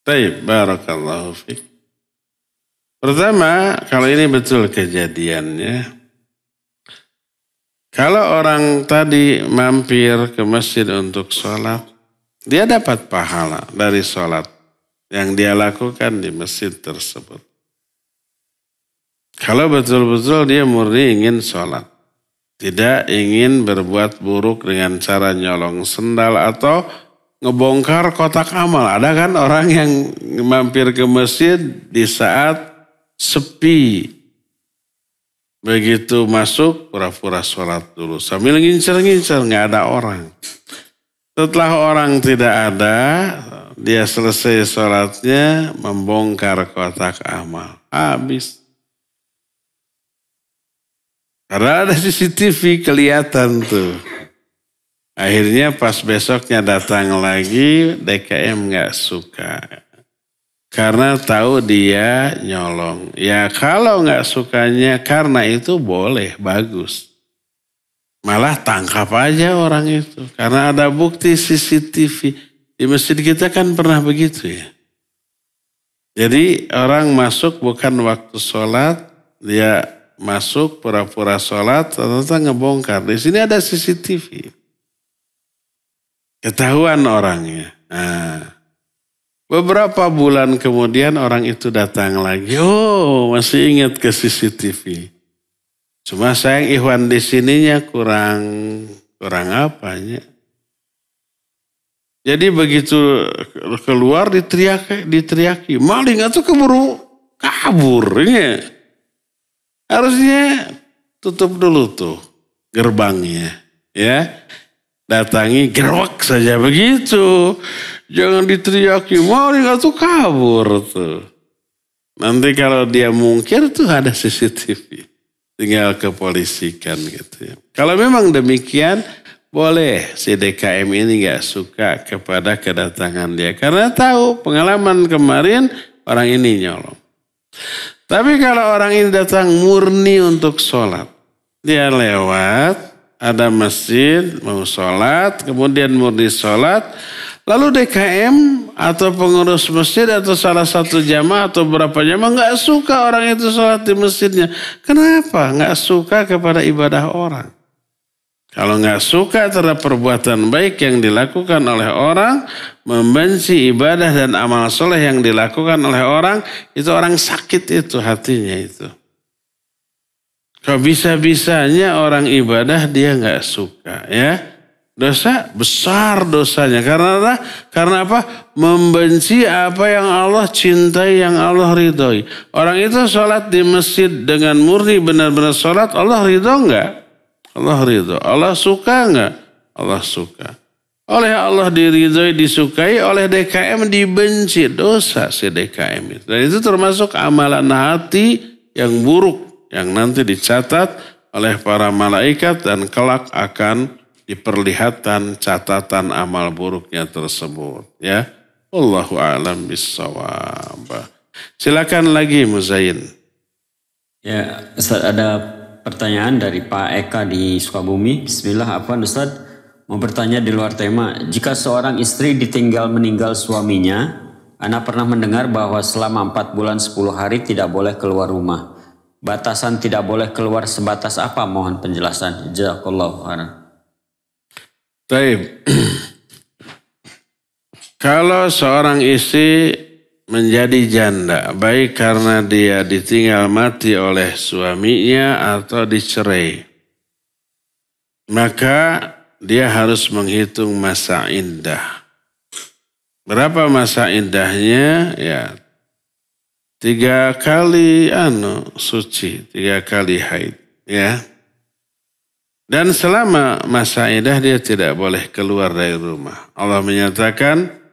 Baik, barakallahu fiik. Pertama, kalau ini betul kejadiannya. Kalau orang tadi mampir ke masjid untuk sholat, dia dapat pahala dari sholat yang dia lakukan di masjid tersebut. Kalau betul-betul dia murni ingin sholat, tidak ingin berbuat buruk dengan cara nyolong sendal atau ngebongkar kotak amal. Ada kan orang yang mampir ke masjid di saat sepi. Begitu masuk, pura-pura sholat dulu. Sambil ngincer-ngincer, nggak ada orang. Setelah orang tidak ada, dia selesai sholatnya, membongkar kotak amal. Habis. Karena ada CCTV kelihatan tuh. Akhirnya pas besoknya datang lagi, DKM nggak suka. Karena tahu dia nyolong. Ya kalau nggak sukanya karena itu boleh, bagus. Malah tangkap aja orang itu. Karena ada bukti CCTV. Di masjid kita kan pernah begitu ya. Jadi orang masuk bukan waktu sholat, dia masuk pura-pura sholat, ternyata ngebongkar. Di sini ada CCTV. Ketahuan orangnya. Nah, beberapa bulan kemudian orang itu datang lagi. Oh, masih ingat ke CCTV. Cuma sayang ikhwan di sininya kurang apanya. Jadi begitu keluar diteriaki. Maling atau keburu kabur. Ya. Harusnya tutup dulu tuh gerbangnya. Ya. Datangi gerwak saja begitu. Jangan diteriaki, maling atau kabur tuh. Nanti kalau dia mungkir tuh ada CCTV. Tinggal kepolisikan gitu ya. Kalau memang demikian, boleh si DKM ini gak suka kepada kedatangan dia. Karena tahu pengalaman kemarin orang ini nyolong. Tapi kalau orang ini datang murni untuk sholat. Dia lewat, ada masjid, mau sholat, kemudian murni sholat. Lalu DKM atau pengurus masjid atau salah satu jamaah atau berapa jamaah gak suka orang itu sholat di masjidnya. Kenapa? Gak suka kepada ibadah orang. Kalau gak suka terhadap perbuatan baik yang dilakukan oleh orang, membenci ibadah dan amal soleh yang dilakukan oleh orang, itu orang sakit itu hatinya itu. Kalau bisa-bisanya orang ibadah dia gak suka ya. Dosa besar dosanya. Karena apa? Membenci apa yang Allah cintai, yang Allah ridhoi. Orang itu sholat di masjid dengan murni benar-benar sholat, Allah ridho enggak? Allah ridho. Allah suka enggak? Allah suka. Oleh Allah diridhoi, disukai, oleh DKM dibenci. Dosa si DKM itu. Dan itu termasuk amalan hati yang buruk. Yang nanti dicatat oleh para malaikat dan kelak akan diperlihatkan catatan amal buruknya tersebut. Ya, Wallahu a'lam bissawab. Silakan lagi Muzain. Ya, Ustaz, ada pertanyaan dari Pak Eka di Sukabumi. Bismillah, Ustaz? Mau bertanya di luar tema. Jika seorang istri ditinggal meninggal suaminya, Ana pernah mendengar bahwa selama 4 bulan 10 hari tidak boleh keluar rumah. Batasan tidak boleh keluar sebatas apa? Mohon penjelasan. Jazakallahu khairan. Baik. Kalau seorang istri menjadi janda, baik karena dia ditinggal mati oleh suaminya atau dicerai, maka dia harus menghitung masa iddah. Berapa masa iddahnya? Ya, 3 kali suci, 3 kali haid. Ya. Dan selama masa iddah dia tidak boleh keluar dari rumah. Allah menyatakan,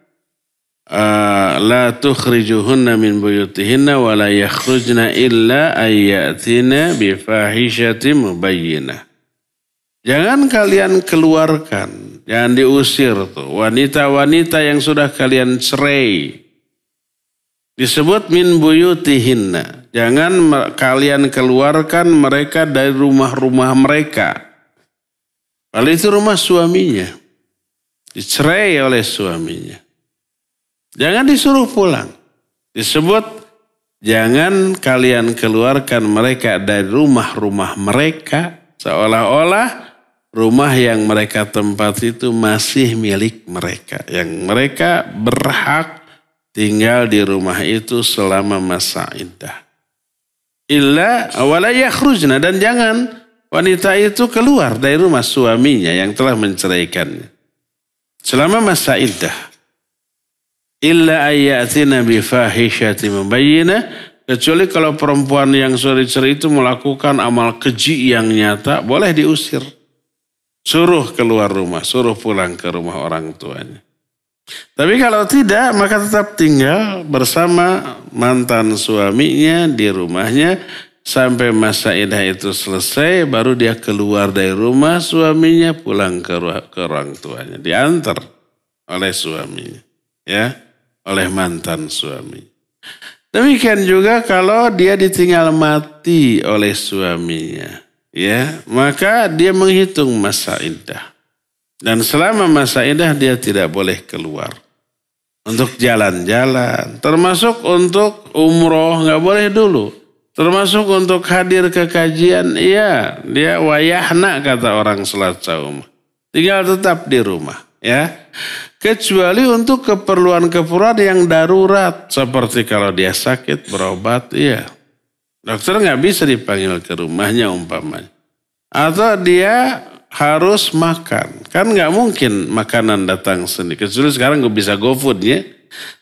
la tukhrijuhunna min buyutihinna wa la yakhrujna illa ayyatina bifahishatin mubayyinah. Jangan kalian keluarkan, jangan diusir tuh wanita-wanita yang sudah kalian cerai. Disebut min buyutihinna. Jangan kalian keluarkan mereka dari rumah-rumah mereka. Padahal itu rumah suaminya. Dicerai oleh suaminya. Jangan disuruh pulang. Disebut jangan kalian keluarkan mereka dari rumah-rumah mereka. Seolah-olah rumah yang mereka tempati itu masih milik mereka. Yang mereka berhak tinggal di rumah itu selama masa iddah. Illa wala yakhrujna, dan jangan wanita itu keluar dari rumah suaminya yang telah menceraikannya selama masa iddah. Illa ayyatina bifahishatin mubayyinah, kecuali kalau perempuan yang sudah dicerai itu melakukan amal keji yang nyata, boleh diusir. Suruh keluar rumah, suruh pulang ke rumah orang tuanya. Tapi kalau tidak, maka tetap tinggal bersama mantan suaminya di rumahnya sampai masa iddah itu selesai, baru dia keluar dari rumah suaminya, pulang ke orang tuanya, diantar oleh suaminya, ya, oleh mantan suami. Demikian juga kalau dia ditinggal mati oleh suaminya, ya, maka dia menghitung masa iddah. Dan selama masa iddah dia tidak boleh keluar. Untuk jalan-jalan, termasuk untuk umroh nggak boleh dulu. Termasuk untuk hadir ke kajian, iya, dia wayahna kata orang Selat Saum. Tinggal tetap di rumah, ya. Kecuali untuk keperluan-keperluan yang darurat, seperti kalau dia sakit berobat, iya. Dokter nggak bisa dipanggil ke rumahnya umpamanya. Atau dia harus makan. Kan nggak mungkin makanan datang sendiri. Kecuali sekarang gue bisa GoFood ya.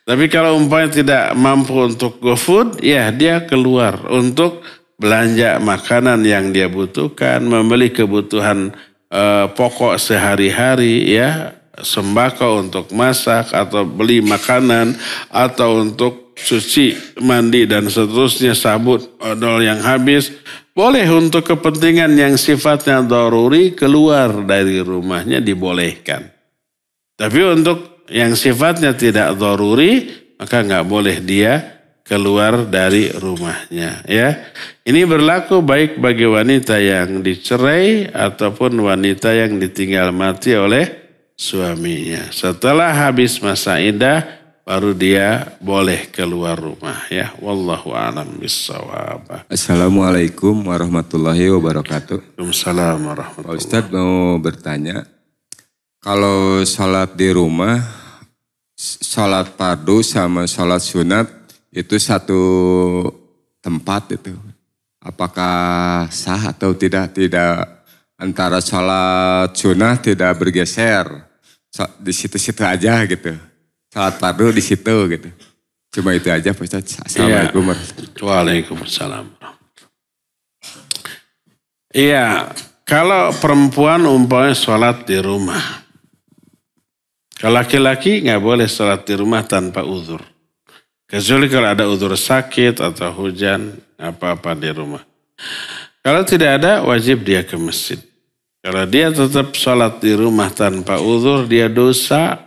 Tapi kalau umpamanya tidak mampu untuk GoFood, ya dia keluar untuk belanja makanan yang dia butuhkan, membeli kebutuhan pokok sehari-hari, ya, sembako untuk masak atau beli makanan atau untuk cuci, mandi dan seterusnya, sabun, odol yang habis. Boleh untuk kepentingan yang sifatnya daruri keluar dari rumahnya dibolehkan. Tapi untuk yang sifatnya tidak daruri maka nggak boleh dia keluar dari rumahnya. Ya, ini berlaku baik bagi wanita yang dicerai ataupun wanita yang ditinggal mati oleh suaminya. Setelah habis masa iddah baru dia boleh keluar rumah, ya. Wallahu a'lam bissawab. Assalamualaikum warahmatullahi wabarakatuh. Waalaikumsalam warahmatullahi wabarakatuh. Ustadz mau bertanya, kalau sholat di rumah, sholat fardu sama sholat sunat itu satu tempat itu, apakah sah atau tidak? Tidak, antara sholat sunat tidak bergeser, di situ-situ aja gitu. Salat fardu di situ gitu. Cuma itu aja Pak Ustaz. Assalamualaikum. Waalaikumsalam. Iya, kalau perempuan umpamanya sholat di rumah, Kalau laki-laki nggak boleh sholat di rumah tanpa uzur. Kecuali kalau ada uzur sakit atau hujan, apa-apa di rumah. Kalau tidak ada, wajib dia ke masjid. Kalau dia tetap sholat di rumah tanpa uzur, dia dosa.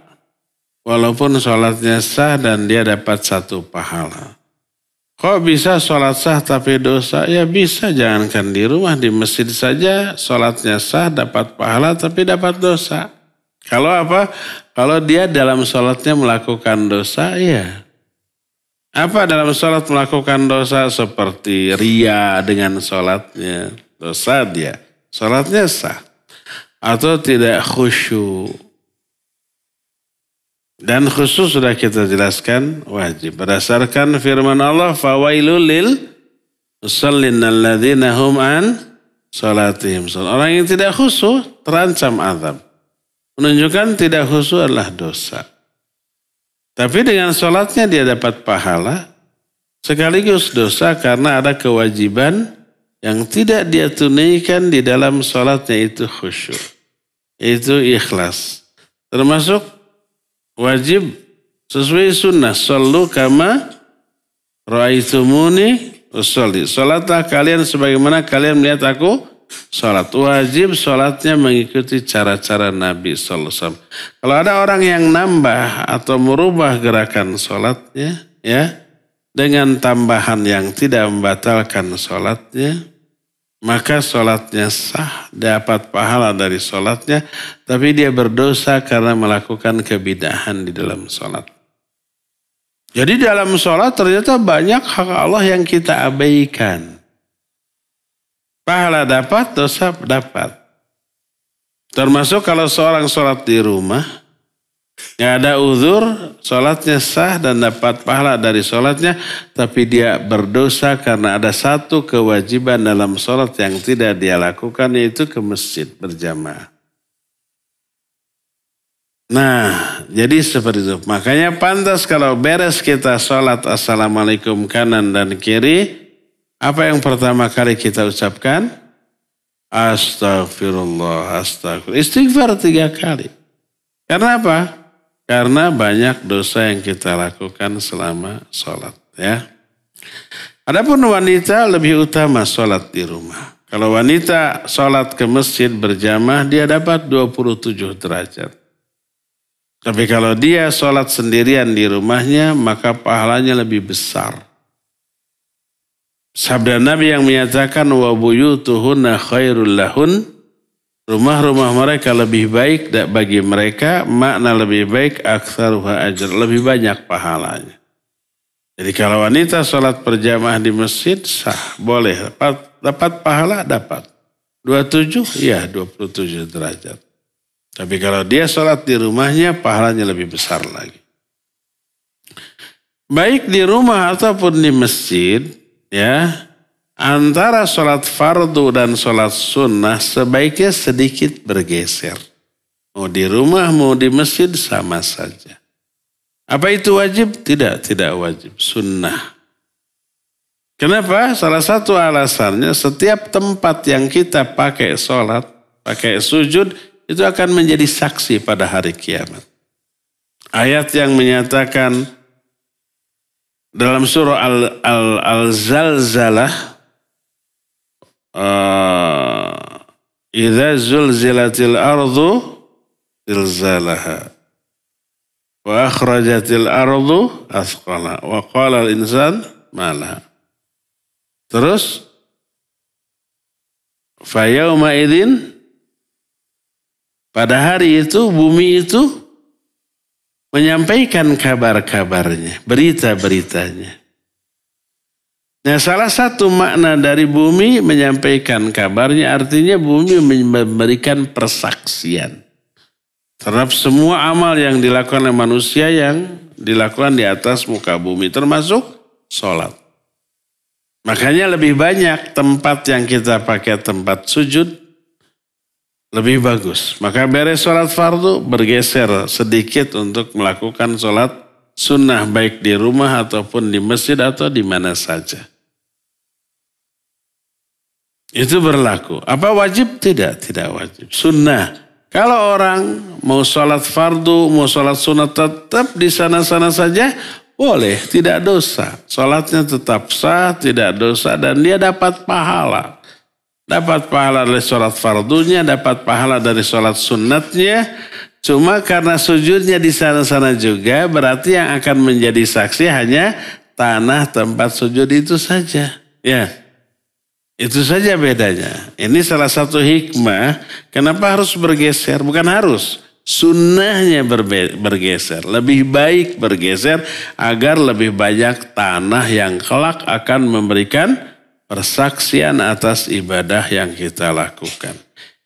Walaupun sholatnya sah dan dia dapat 1 pahala. Kok bisa sholat sah tapi dosa? Ya bisa, jangankan di rumah, di masjid saja sholatnya sah, dapat pahala tapi dapat dosa. Kalau apa? Kalau dia dalam sholatnya melakukan dosa, ya. Apa dalam sholat melakukan dosa? Seperti ria dengan sholatnya. Dosa dia. Sholatnya sah. Atau tidak khusyuk. Dan khusus sudah kita jelaskan wajib. Berdasarkan firman Allah, fawailul lil musallin alladzina hum an salatihim. Orang yang tidak khusyuk terancam azab. Menunjukkan tidak khusyuk adalah dosa. Tapi dengan sholatnya dia dapat pahala. Sekaligus dosa karena ada kewajiban yang tidak dia tunaikan di dalam sholatnya, itu khusyuk. Itu ikhlas. Termasuk wajib sesuai sunnah. Sallu kama ra'aitumuni usolli. Sholatlah kalian sebagaimana kalian melihat aku sholat. Wajib sholatnya mengikuti cara-cara Nabi SAW. Kalau ada orang yang nambah atau merubah gerakan sholatnya, ya, dengan tambahan yang tidak membatalkan sholatnya, maka sholatnya sah, dapat pahala dari sholatnya, tapi dia berdosa karena melakukan kebidahan di dalam sholat. Jadi dalam sholat ternyata banyak hak Allah yang kita abaikan. Pahala dapat, dosa dapat. Termasuk kalau seorang sholat di rumah, nggak ada uzur, sholatnya sah dan dapat pahala dari sholatnya, tapi dia berdosa karena ada 1 kewajiban dalam sholat yang tidak dia lakukan, yaitu ke masjid berjamaah. Nah, jadi seperti itu. Makanya pantas kalau beres kita sholat assalamualaikum kanan dan kiri, apa yang pertama kali kita ucapkan? Astagfirullah, astagfirullah. Istighfar 3 kali. Karena apa? Karena banyak dosa yang kita lakukan selama sholat. Ya. Adapun wanita lebih utama sholat di rumah. Kalau wanita sholat ke masjid berjamaah, dia dapat 27 derajat. Tapi kalau dia sholat sendirian di rumahnya, maka pahalanya lebih besar. Sabda Nabi yang menyatakan wa buyutuhunna khairul lahun, rumah-rumah mereka lebih baik bagi mereka, makna lebih baik aktsaruha ajr, lebih banyak pahalanya. Jadi kalau wanita sholat berjamaah di masjid sah, boleh dapat pahala, dapat 27 ya 27 derajat. Tapi kalau dia sholat di rumahnya, pahalanya lebih besar lagi. Baik di rumah ataupun di masjid, ya, antara sholat fardu dan sholat sunnah sebaiknya sedikit bergeser. Mau di rumah, mau di masjid sama saja. Apa itu wajib? Tidak wajib. Sunnah. Kenapa? Salah satu alasannya setiap tempat yang kita pakai sholat, pakai sujud, itu akan menjadi saksi pada hari kiamat. Ayat yang menyatakan dalam surah Al-Zalzalah, idza zulzilatil ardu zilzalaha wa akhrajatil ardu athqalaha wa qala al-insan ma laha. Terus fa yauma idzin, pada hari itu bumi itu menyampaikan kabar-kabarnya, berita-beritanya. Nah, salah satu makna dari bumi menyampaikan kabarnya, artinya bumi memberikan persaksian terhadap semua amal yang dilakukan oleh manusia yang dilakukan di atas muka bumi, termasuk sholat. Makanya lebih banyak tempat yang kita pakai tempat sujud, lebih bagus. Maka beres sholat fardu, bergeser sedikit untuk melakukan sholat sunnah baik di rumah ataupun di masjid atau di mana saja. Itu berlaku. Apa wajib? Tidak wajib. Sunnah. Kalau orang mau sholat fardu, mau sholat sunat tetap di sana-sana saja, boleh, tidak dosa. Sholatnya tetap sah, tidak dosa, dan dia dapat pahala. Dapat pahala dari sholat fardunya, dapat pahala dari sholat sunatnya. Cuma karena sujudnya di sana-sana juga, berarti yang akan menjadi saksi hanya tanah tempat sujud itu saja. Ya. Itu saja bedanya. Ini salah satu hikmah kenapa harus bergeser. Bukan harus. Sunnahnya bergeser. Lebih baik bergeser agar lebih banyak tanah yang kelak akan memberikan persaksian atas ibadah yang kita lakukan.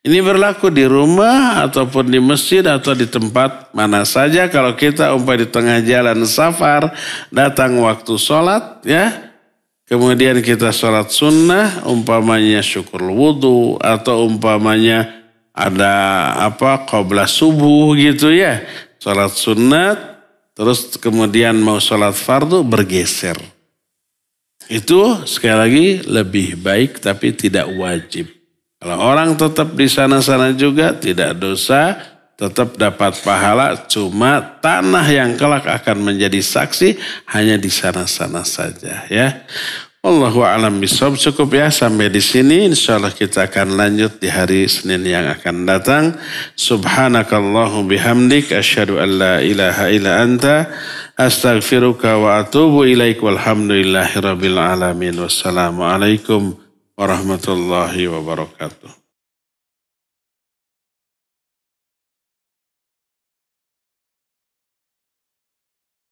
Ini berlaku di rumah ataupun di masjid atau di tempat mana saja. Kalau kita umpamanya di tengah jalan safar, datang waktu sholat ya. Kemudian kita sholat sunnah, umpamanya syukur wudu atau umpamanya ada qabla subuh gitu ya. Sholat sunnat, terus kemudian mau sholat fardu bergeser. Itu sekali lagi lebih baik tapi tidak wajib. Kalau orang tetap di sana-sana juga tidak dosa, tetap dapat pahala, cuma tanah yang kelak akan menjadi saksi hanya di sana-sana saja ya. Wallahu a'lam bishawab. Cukup ya sampai di sini. Insyaallah kita akan lanjut di hari Senin yang akan datang. Subhanakallahumma bihamdik asyhadu an la ilaha illa anta astaghfiruka wa atubu ilaik. Walhamdulillahirabbil alamin. Wassalamualaikum warahmatullahi wabarakatuh.